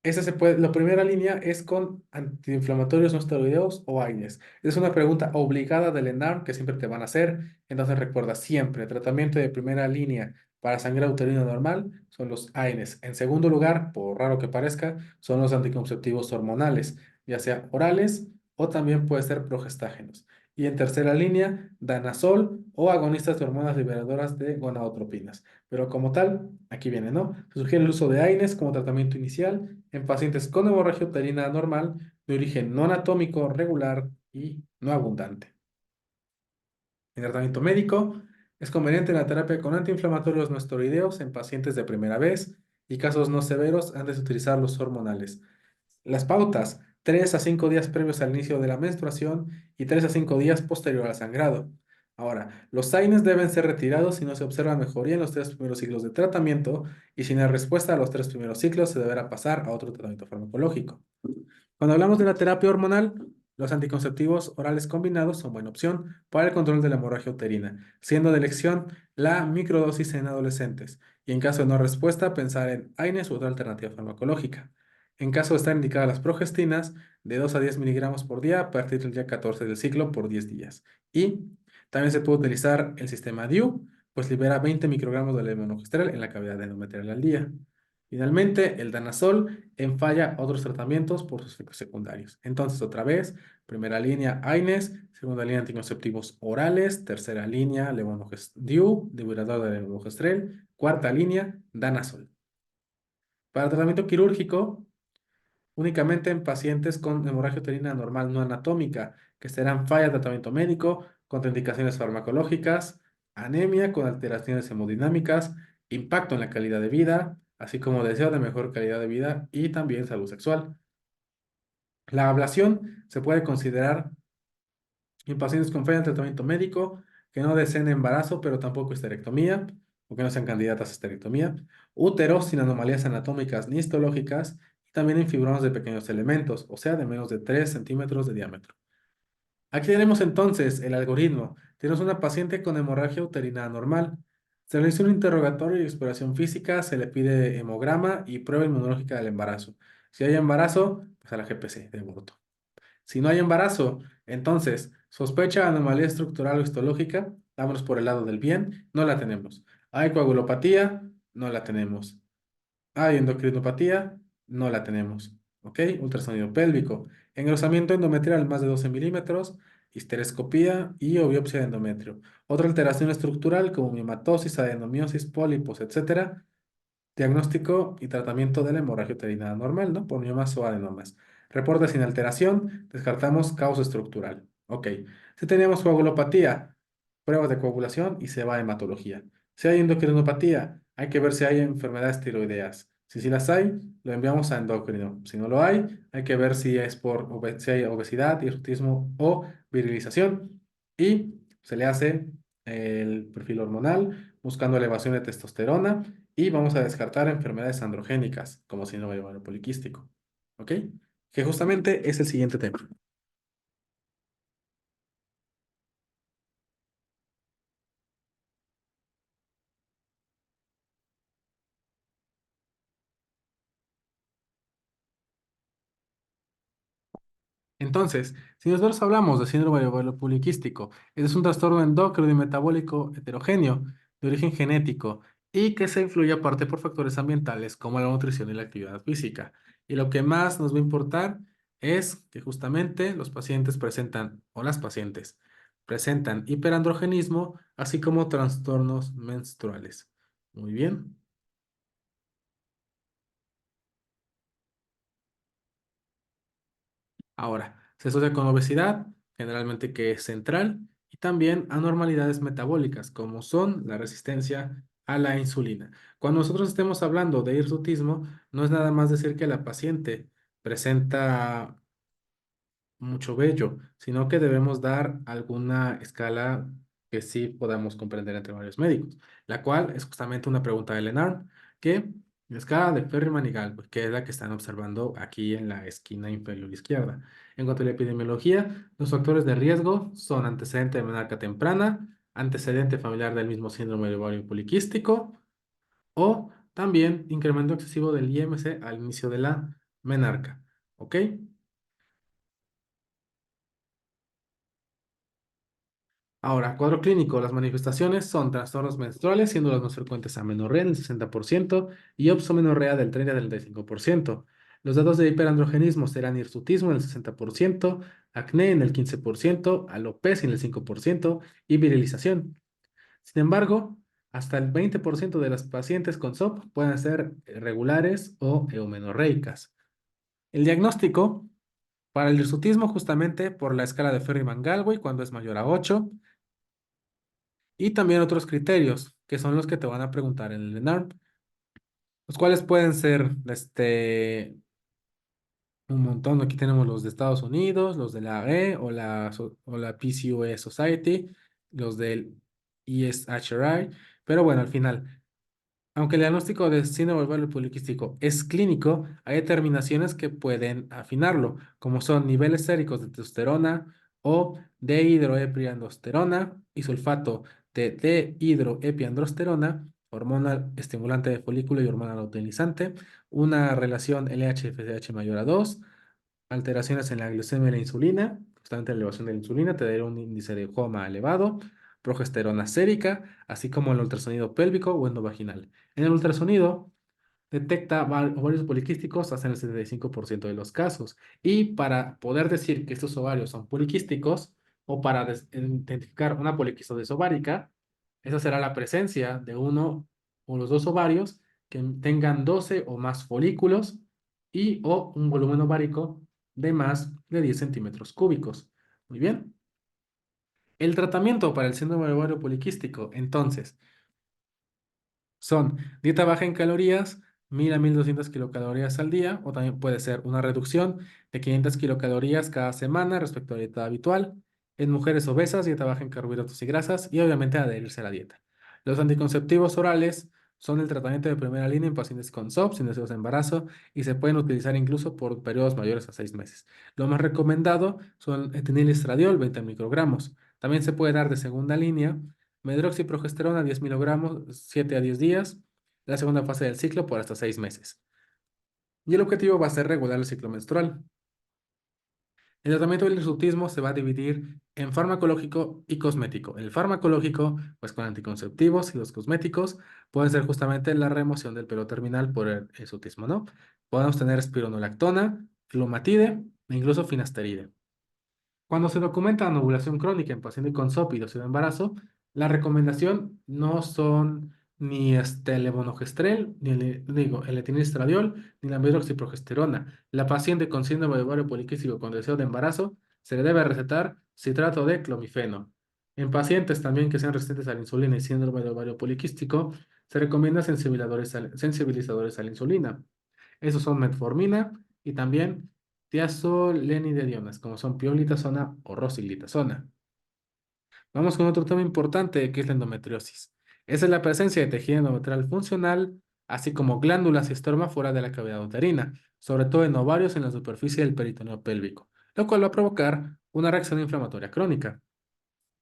esa se puede, la primera línea es con antiinflamatorios no esteroideos o AINES. Es una pregunta obligada del ENARM que siempre te van a hacer. Entonces recuerda siempre, tratamiento de primera línea para sangrado uterino normal son los AINES. En segundo lugar, por raro que parezca, son los anticonceptivos hormonales, ya sea orales o también puede ser progestágenos. Y en tercera línea, danazol o agonistas de hormonas liberadoras de gonadotropinas. Pero como tal, aquí viene, ¿no? Se sugiere el uso de AINES como tratamiento inicial en pacientes con hemorragia uterina normal de origen no anatómico, regular y no abundante. En tratamiento médico, es conveniente la terapia con antiinflamatorios no esteroideos en pacientes de primera vez y casos no severos antes de utilizar los hormonales. Las pautas, 3 a 5 días previos al inicio de la menstruación y 3 a 5 días posterior al sangrado. Ahora, los AINES deben ser retirados si no se observa mejoría en los 3 primeros ciclos de tratamiento y si no hay respuesta a los 3 primeros ciclos se deberá pasar a otro tratamiento farmacológico. Cuando hablamos de la terapia hormonal, los anticonceptivos orales combinados son buena opción para el control de la hemorragia uterina, siendo de elección la microdosis en adolescentes y en caso de no respuesta pensar en AINES u otra alternativa farmacológica. En caso de estar indicadas las progestinas, de 2 a 10 miligramos por día a partir del día 14 del ciclo por 10 días. Y también se puede utilizar el sistema DIU, pues libera 20 microgramos de levonorgestrel en la cavidad endometrial al día. Finalmente, el danazol falla otros tratamientos por sus efectos secundarios. Entonces, otra vez, primera línea AINES, segunda línea anticonceptivos orales, tercera línea levonorgestrel, depurador de levonorgestrel, cuarta línea danazol. Para tratamiento quirúrgico, únicamente en pacientes con hemorragia uterina normal no anatómica, que serán falla de tratamiento médico, contraindicaciones farmacológicas, anemia con alteraciones hemodinámicas, impacto en la calidad de vida, así como deseo de mejor calidad de vida y también salud sexual. La ablación se puede considerar en pacientes con falla de tratamiento médico que no deseen embarazo, pero tampoco histerectomía, o que no sean candidatas a histerectomía, úteros sin anomalías anatómicas ni histológicas, y también en fibromas de pequeños elementos, o sea, de menos de 3 centímetros de diámetro. Aquí tenemos entonces el algoritmo. Tenemos una paciente con hemorragia uterina anormal. Se realiza un interrogatorio y exploración física, se le pide hemograma y prueba inmunológica del embarazo. Si hay embarazo, pues a la GPC de aborto. Si no hay embarazo, entonces, sospecha de anomalía estructural o histológica, vámonos por el lado del bien, no la tenemos. Hay coagulopatía, no la tenemos. Hay endocrinopatía, no la tenemos. ¿Ok? Ultrasonido pélvico. Engrosamiento endometrial más de 12 milímetros, histerescopía y o biopsia de endometrio. Otra alteración estructural como miomatosis, adenomiosis, pólipos, etcétera. Diagnóstico y tratamiento de la hemorragia uterina normal, ¿no? Por miomas o adenomas. Reporte sin alteración, descartamos causa estructural. Ok. Si teníamos coagulopatía, pruebas de coagulación y se va a hematología. Si hay endocrinopatía, hay que ver si hay enfermedades tiroideas. Si sí las hay, lo enviamos a endocrino. Si no lo hay que ver si es por si hay obesidad, hirsutismo o virilización. Y se le hace el perfil hormonal buscando elevación de testosterona y vamos a descartar enfermedades androgénicas, como síndrome de ovario poliquístico. ¿Ok? Que justamente es el siguiente tema. Entonces, si nosotros hablamos de síndrome de ovario poliquístico, es un trastorno endocrino y metabólico heterogéneo de origen genético y que se influye aparte por factores ambientales como la nutrición y la actividad física. Y lo que más nos va a importar es que justamente los pacientes presentan, o las pacientes, presentan hiperandrogenismo, así como trastornos menstruales. Muy bien. Ahora, se asocia con obesidad, generalmente que es central, y también anormalidades metabólicas, como son la resistencia a la insulina. Cuando nosotros estemos hablando de hirsutismo, no es nada más decir que la paciente presenta mucho vello, sino que debemos dar alguna escala que sí podamos comprender entre varios médicos, la cual es justamente una pregunta de Lenard, que la escala de Ferriman y Galway, que es la que están observando aquí en la esquina inferior izquierda. En cuanto a la epidemiología, los factores de riesgo son antecedente de menarca temprana, antecedente familiar del mismo síndrome de ovario poliquístico o también incremento excesivo del IMC al inicio de la menarca. ¿Ok? Ahora, cuadro clínico. Las manifestaciones son trastornos menstruales, siendo los más frecuentes amenorrea en el 60% y opsomenorrea del 30 al 35%. Los datos de hiperandrogenismo serán hirsutismo en el 60%, acné en el 15%, alopecia en el 5% y virilización. Sin embargo, hasta el 20% de las pacientes con SOP pueden ser regulares o eumenorreicas. El diagnóstico para el hirsutismo justamente por la escala de Ferriman-Galway cuando es mayor a 8. Y también otros criterios, que son los que te van a preguntar en el ENARM, los cuales pueden ser un montón. Aquí tenemos los de Estados Unidos, los de la E o la PCOE Society, los del ESHRI, pero bueno, al final. Aunque el diagnóstico de síndrome del ovario poliquístico es clínico, hay determinaciones que pueden afinarlo, como son niveles séricos de testosterona o dehidroepiandrosterona y sulfato de dehidroepiandrosterona, hormona estimulante de folículo y hormona luteinizante, una relación LH-FSH mayor a 2, alteraciones en la glucemia y la insulina, justamente la elevación de la insulina te daría un índice de HOMA elevado, progesterona sérica, así como el ultrasonido pélvico o endovaginal. En el ultrasonido detecta ovarios poliquísticos hasta en el 75% de los casos. Y para poder decir que estos ovarios son poliquísticos o para identificar una poliquistosis ovárica, esa será la presencia de uno o los dos ovarios que tengan 12 o más folículos y o un volumen ovárico de más de 10 centímetros cúbicos. Muy bien. El tratamiento para el síndrome de ovario poliquístico, entonces, son dieta baja en calorías, 1000 a 1200 kilocalorías al día, o también puede ser una reducción de 500 kilocalorías cada semana respecto a la dieta habitual. En mujeres obesas, dieta baja en carbohidratos y grasas, y obviamente adherirse a la dieta. Los anticonceptivos orales son el tratamiento de primera línea en pacientes con SOP, sin deseos de embarazo, y se pueden utilizar incluso por periodos mayores a 6 meses. Lo más recomendado son etilenilestradiol, 20 microgramos. También se puede dar de segunda línea medroxiprogesterona 10 miligramos, 7 a 10 días, la segunda fase del ciclo por hasta 6 meses. Y el objetivo va a ser regular el ciclo menstrual. El tratamiento del hirsutismo se va a dividir en farmacológico y cosmético. El farmacológico, pues con anticonceptivos, y los cosméticos pueden ser justamente la remoción del pelo terminal por el hirsutismo, ¿no? Podemos tener espironolactona, fluomatide e incluso finasteride. Cuando se documenta una ovulación crónica en pacientes con SOP y dosis de embarazo, la recomendación no son ni el levonorgestrel, ni el etinilestradiol, ni la medroxiprogesterona. La paciente con síndrome de ovario poliquístico con deseo de embarazo se le debe recetar citrato de clomifeno. En pacientes también que sean resistentes a la insulina y síndrome de ovario poliquístico, se recomienda sensibilizadores a la insulina. Esos son metformina y también tiazolenidedionas, como son pioglitazona o rosiglitazona. Vamos con otro tema importante que es la endometriosis. Esa es la presencia de tejido endometrial funcional, así como glándulas y estroma fuera de la cavidad uterina, sobre todo en ovarios en la superficie del peritoneo pélvico, lo cual va a provocar una reacción inflamatoria crónica.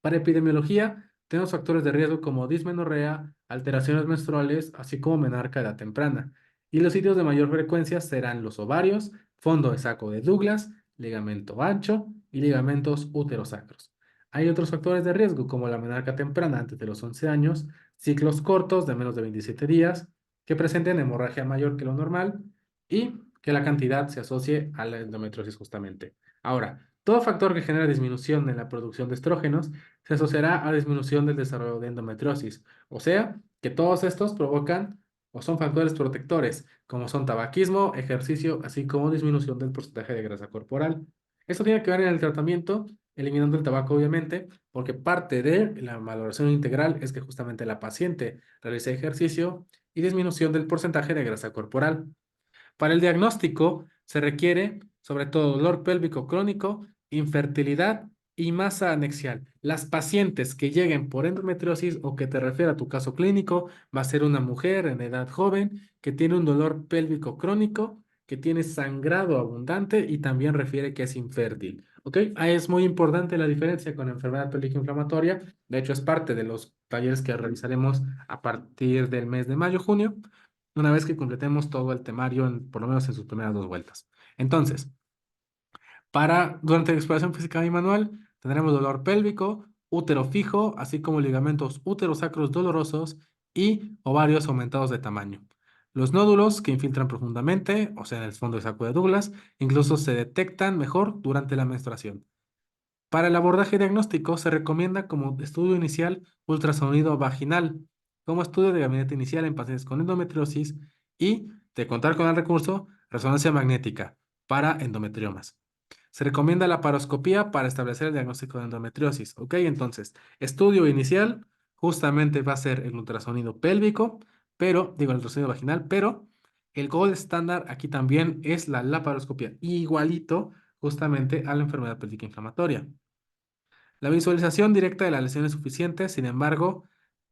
Para epidemiología, tenemos factores de riesgo como dismenorrea, alteraciones menstruales, así como menarca de edad temprana. Y los sitios de mayor frecuencia serán los ovarios, fondo de saco de Douglas, ligamento ancho y ligamentos uterosacros. Hay otros factores de riesgo como la menarca temprana antes de los 11 años, ciclos cortos de menos de 27 días, que presenten hemorragia mayor que lo normal y que la cantidad se asocie a la endometriosis justamente. Ahora, todo factor que genera disminución en la producción de estrógenos se asociará a disminución del desarrollo de endometriosis. O sea, que todos estos provocan o son factores protectores, como son tabaquismo, ejercicio, así como disminución del porcentaje de grasa corporal. Esto tiene que ver en el tratamiento, eliminando el tabaco, obviamente, porque parte de la valoración integral es que justamente la paciente realice ejercicio y disminución del porcentaje de grasa corporal. Para el diagnóstico se requiere sobre todo dolor pélvico crónico, infertilidad y masa anexial. Las pacientes que lleguen por endometriosis o que te refiera a tu caso clínico, va a ser una mujer en edad joven que tiene un dolor pélvico crónico, que tiene sangrado abundante y también refiere que es infértil. ¿Ok? Ahí es muy importante la diferencia con enfermedad pélvica inflamatoria. De hecho, es parte de los talleres que realizaremos a partir del mes de mayo-junio una vez que completemos todo el temario, por lo menos en sus primeras 2 vueltas. Entonces, durante la exploración física y manual, tendremos dolor pélvico, útero fijo, así como ligamentos uterosacros dolorosos y ovarios aumentados de tamaño. Los nódulos que infiltran profundamente, o sea, en el fondo del saco de Douglas, incluso se detectan mejor durante la menstruación. Para el abordaje diagnóstico se recomienda como estudio inicial ultrasonido vaginal, como estudio de gabinete inicial en pacientes con endometriosis y, de contar con el recurso, resonancia magnética para endometriomas. Se recomienda la paroscopía para establecer el diagnóstico de endometriosis. Ok, entonces, estudio inicial justamente va a ser el ultrasonido pélvico, el ultrasonido vaginal, pero el gold estándar aquí también es la laparoscopía, igualito justamente a la enfermedad pélvica inflamatoria. La visualización directa de la lesión es suficiente, sin embargo,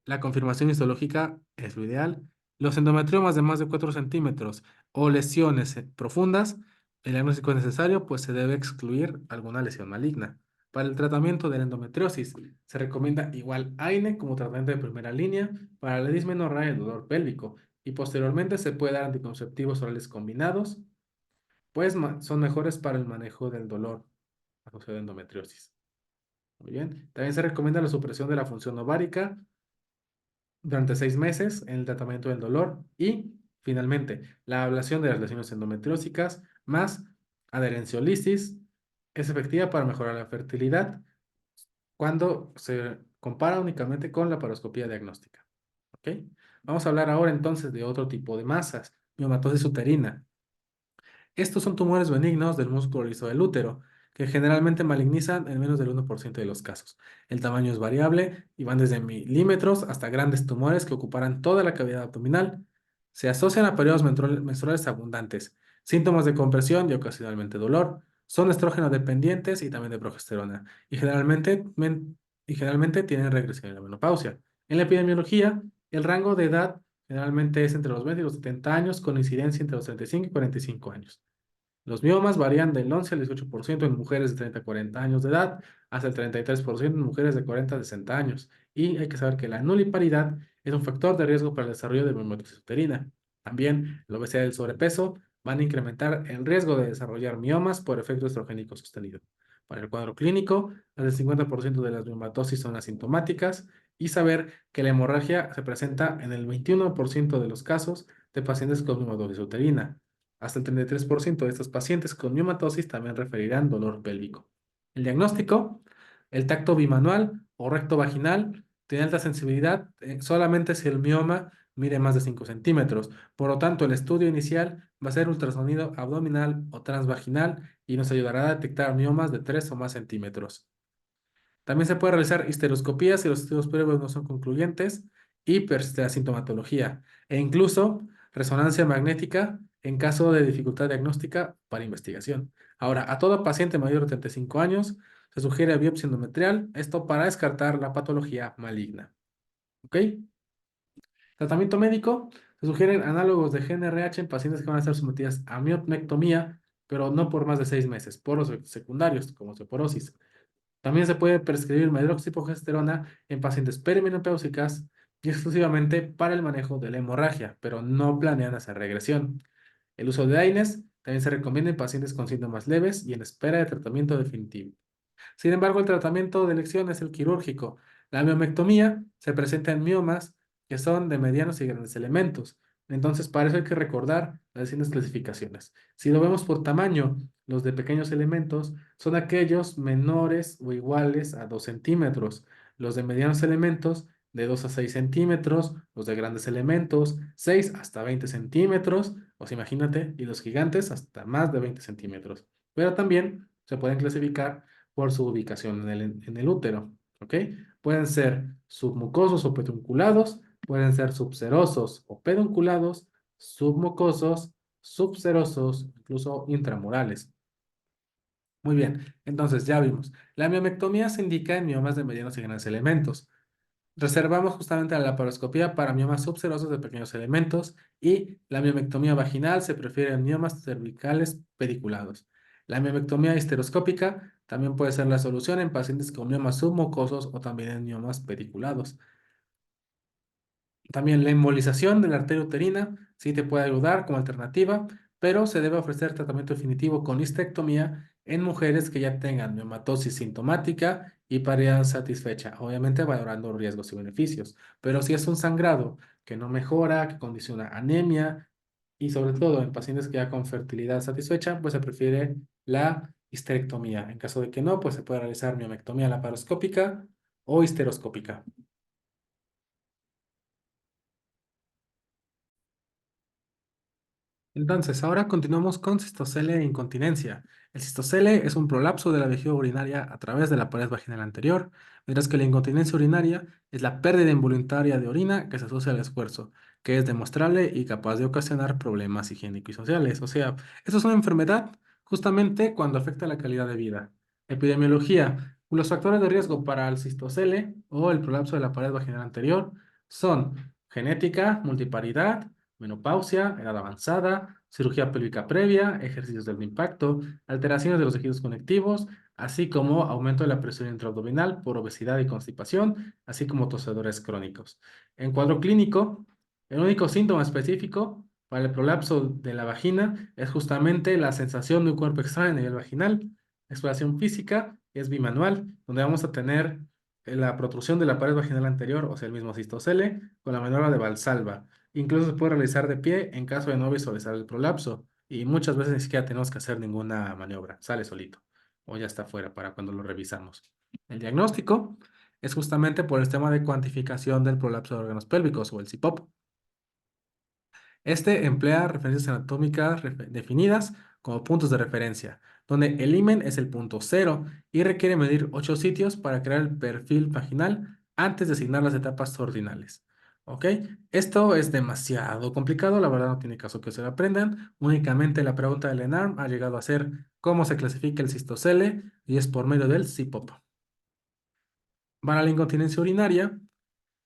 la confirmación histológica es lo ideal. Los endometriomas de más de 4 centímetros o lesiones profundas, el diagnóstico es necesario, pues se debe excluir alguna lesión maligna. Para el tratamiento de la endometriosis, se recomienda igual AINE como tratamiento de primera línea para la dismenorrea y el dolor pélvico, y posteriormente se puede dar anticonceptivos orales combinados, pues son mejores para el manejo del dolor asociado a endometriosis. Muy bien. También se recomienda la supresión de la función ovárica durante 6 meses en el tratamiento del dolor y, finalmente, la ablación de las lesiones endometriósicas más adherenciolisis es efectiva para mejorar la fertilidad cuando se compara únicamente con la paroscopía diagnóstica. ¿Ok? Vamos a hablar ahora entonces de otro tipo de masas, miomatosis uterina. Estos son tumores benignos del músculo liso del útero, que generalmente malignizan en menos del 1% de los casos. El tamaño es variable y van desde milímetros hasta grandes tumores que ocuparán toda la cavidad abdominal. Se asocian a periodos menstruales abundantes, síntomas de compresión y ocasionalmente dolor. Son estrógeno dependientes y también de progesterona, y generalmente tienen regresión en la menopausia. En la epidemiología, el rango de edad generalmente es entre los 20 y los 70 años, con incidencia entre los 35 y 45 años. Los miomas varían del 11 al 18% en mujeres de 30 a 40 años de edad, hasta el 33% en mujeres de 40 a 60 años, Y hay que saber que la nuliparidad es un factor de riesgo para el desarrollo de miomatosis uterina. También la obesidad y el sobrepeso van a incrementar el riesgo de desarrollar miomas por efecto estrogénico sostenido. Para el cuadro clínico, más del 50% de las miomatosis son asintomáticas y saber que la hemorragia se presenta en el 21% de los casos de pacientes con miomatosis uterina. Hasta el 33% de estos pacientes con miomatosis también referirán dolor pélvico. El diagnóstico, el tacto bimanual o recto vaginal tiene alta sensibilidad solamente si el mioma mide más de 5 centímetros. Por lo tanto, el estudio inicial va a ser ultrasonido abdominal o transvaginal y nos ayudará a detectar miomas de 3 o más centímetros. También se puede realizar histeroscopía si los estudios previos no son concluyentes y persiste la sintomatología e incluso resonancia magnética en caso de dificultad diagnóstica para investigación. Ahora, a todo paciente mayor de 35 años se sugiere biopsia endometrial, esto para descartar la patología maligna. ¿Ok? Tratamiento médico, se sugieren análogos de GnRH en pacientes que van a estar sometidas a miomectomía, pero no por más de 6 meses, por los efectos secundarios, como osteoporosis. También se puede prescribir medroxiprogesterona en pacientes perimenopáusicas y exclusivamente para el manejo de la hemorragia, pero no planean hacer regresión. El uso de AINES también se recomienda en pacientes con síntomas leves y en espera de tratamiento definitivo. Sin embargo, el tratamiento de elección es el quirúrgico. La miomectomía se presenta en miomas que son de medianos y grandes elementos. Entonces, para eso hay que recordar las distintas clasificaciones. Si lo vemos por tamaño, los de pequeños elementos son aquellos menores o iguales a 2 centímetros. Los de medianos elementos, de 2 a 6 centímetros. Los de grandes elementos, 6 hasta 20 centímetros. O sea, imagínate, y los gigantes hasta más de 20 centímetros. Pero también se pueden clasificar por su ubicación en el útero, ¿ok? Pueden ser submucosos o pedunculados, pueden ser subserosos o pedunculados, submucosos, subserosos, incluso intramurales. Muy bien, entonces ya vimos. La miomectomía se indica en miomas de medianos y grandes elementos. Reservamos justamente la laparoscopía para miomas subserosos de pequeños elementos y la miomectomía vaginal se prefiere en miomas cervicales pediculados. La miomectomía histeroscópica también puede ser la solución en pacientes con miomas submucosos o también en miomas pediculados. También la embolización de la arteria uterina sí te puede ayudar como alternativa, pero se debe ofrecer tratamiento definitivo con histectomía en mujeres que ya tengan miomatosis sintomática y paridad satisfecha, obviamente valorando riesgos y beneficios. Pero si es un sangrado que no mejora, que condiciona anemia y sobre todo en pacientes que ya con fertilidad satisfecha, pues se prefiere la histerectomía. En caso de que no, pues se puede realizar miomectomía laparoscópica o histeroscópica. Entonces, ahora continuamos con cistocele e incontinencia. El cistocele es un prolapso de la vejiga urinaria a través de la pared vaginal anterior, mientras que la incontinencia urinaria es la pérdida involuntaria de orina que se asocia al esfuerzo, que es demostrable y capaz de ocasionar problemas higiénicos y sociales. O sea, eso es una enfermedad justamente cuando afecta la calidad de vida. Epidemiología. Los factores de riesgo para el cistocele o el prolapso de la pared vaginal anterior son genética, multiparidad, menopausia, edad avanzada, cirugía pélvica previa, ejercicios del impacto, alteraciones de los tejidos conectivos, así como aumento de la presión intraabdominal por obesidad y constipación, así como tosedores crónicos. En cuadro clínico, el único síntoma específico para el prolapso de la vagina es justamente la sensación de un cuerpo extraño a nivel vaginal. La exploración física es bimanual, donde vamos a tener la protrusión de la pared vaginal anterior, o sea, el mismo cistocele, con la maniobra de Valsalva. Incluso se puede realizar de pie en caso de no visualizar el prolapso y muchas veces ni siquiera tenemos que hacer ninguna maniobra, sale solito o ya está fuera para cuando lo revisamos. El diagnóstico es justamente por el tema de cuantificación del prolapso de órganos pélvicos o el CIPOP. Este emplea referencias anatómicas definidas como puntos de referencia, donde el imen es el punto cero y requiere medir 8 sitios para crear el perfil vaginal antes de asignar las etapas ordinales. ¿Ok? Esto es demasiado complicado, la verdad no tiene caso que se lo aprendan. Únicamente la pregunta del ENARM ha llegado a ser cómo se clasifica el cistocele y es por medio del CIPOP. Para la incontinencia urinaria,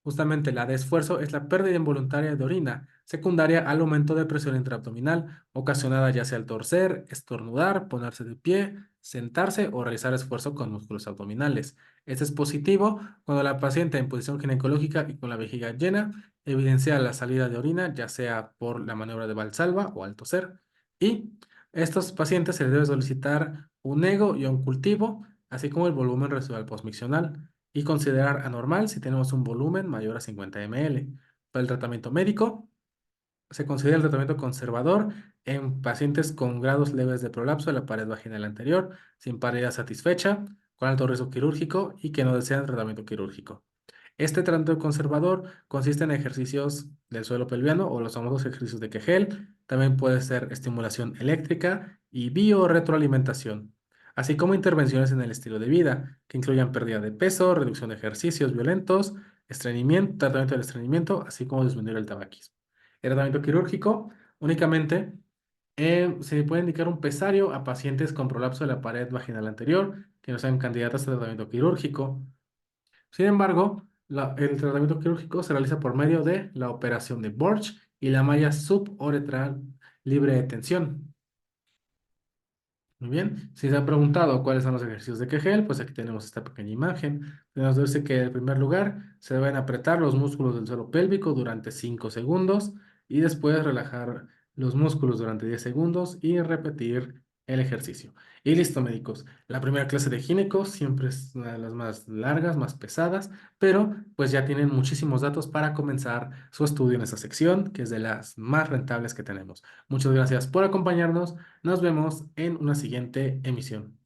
Justamente la de esfuerzo es la pérdida involuntaria de orina, secundaria al aumento de presión intraabdominal, ocasionada ya sea al torcer, estornudar, ponerse de pie, sentarse o realizar esfuerzo con músculos abdominales. Este es positivo cuando la paciente en posición ginecológica y con la vejiga llena evidencia la salida de orina, ya sea por la maniobra de Valsalva o al toser. Y a estos pacientes se les debe solicitar un ego y un cultivo, así como el volumen residual postmiccional y considerar anormal si tenemos un volumen mayor a 50 ml. Para el tratamiento médico, se considera el tratamiento conservador en pacientes con grados leves de prolapso de la pared vaginal anterior, sin paridad satisfecha, con alto riesgo quirúrgico y que no desean tratamiento quirúrgico. Este tratamiento conservador consiste en ejercicios del suelo pelviano o los famosos ejercicios de Kegel. También puede ser estimulación eléctrica y biorretroalimentación, así como intervenciones en el estilo de vida, que incluyan pérdida de peso, reducción de ejercicios violentos, estreñimiento, tratamiento del estreñimiento, así como disminuir el tabaquismo. El tratamiento quirúrgico únicamente se puede indicar un pesario a pacientes con prolapso de la pared vaginal anterior que no sean candidatas a tratamiento quirúrgico. Sin embargo, el tratamiento quirúrgico se realiza por medio de la operación de Borch y la malla suburetral libre de tensión. Muy bien, si se ha preguntado cuáles son los ejercicios de Kegel, pues aquí tenemos esta pequeña imagen. Nos dice que en primer lugar se deben apretar los músculos del suelo pélvico durante 5 segundos y después relajar los músculos durante 10 segundos y repetir el ejercicio. Y listo, médicos. La primera clase de gineco siempre es una de las más largas, más pesadas, pero pues ya tienen muchísimos datos para comenzar su estudio en esta sección, que es de las más rentables que tenemos. Muchas gracias por acompañarnos. Nos vemos en una siguiente emisión.